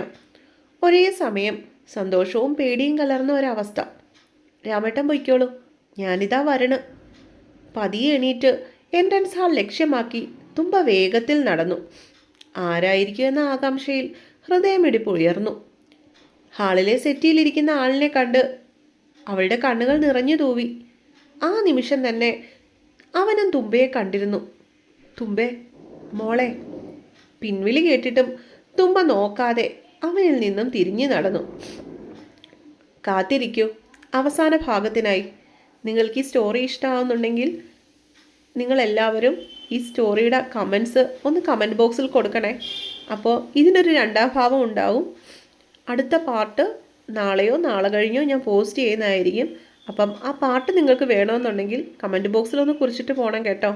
ഒരേ സമയം സന്തോഷവും പേടിയും കലർന്ന ഒരവസ്ഥ. രാമേട്ടൻ പൊയ്ക്കോളൂ, ഞാനിതാ വരണം. പതിയെ എണീറ്റ് എൻട്രൻസ് ഹാൾ ലക്ഷ്യമാക്കി തുമ്പ വേഗത്തിൽ നടന്നു. ആരായിരിക്കുമെന്ന ആകാംക്ഷയിൽ ഹൃദയമിടിപ്പ് ഉയർന്നു. ഹാളിലെ സെറ്റിയിലിരിക്കുന്ന ആളിനെ കണ്ട് അവളുടെ കണ്ണുകൾ നിറഞ്ഞു തൂവി. ആ നിമിഷം തന്നെ അവനും തുമ്പയെ കണ്ടിരുന്നു. തുമ്പേ, മോളെ. പിൻവിളി കേട്ടിട്ടും തുമ്പ നോക്കാതെ അവനിൽ നിന്നും തിരിഞ്ഞു നടന്നു. കാത്തിരിക്കൂ അവസാന ഭാഗത്തിനായി. നിങ്ങൾക്ക് ഈ സ്റ്റോറി ഇഷ്ടമാവുന്നുണ്ടെങ്കിൽ നിങ്ങളെല്ലാവരും ഈ സ്റ്റോറിയുടെ കമൻസ് ഒന്ന് കമൻറ്റ് ബോക്സിൽ കൊടുക്കണേ. അപ്പോൾ ഇതിനൊരു 2ാം ഭാഗം ഉണ്ടാവും. അടുത്ത പാർട്ട് നാളെയോ നാളെ കഴിഞ്ഞോ ഞാൻ പോസ്റ്റ് ചെയ്യുന്നതായിരിക്കും. അപ്പം ആ പാർട്ട് നിങ്ങൾക്ക് വേണമെന്നുണ്ടെങ്കിൽ കമൻറ്റ് ബോക്സിലൊന്ന് കുറിച്ചിട്ട് പോകണം കേട്ടോ.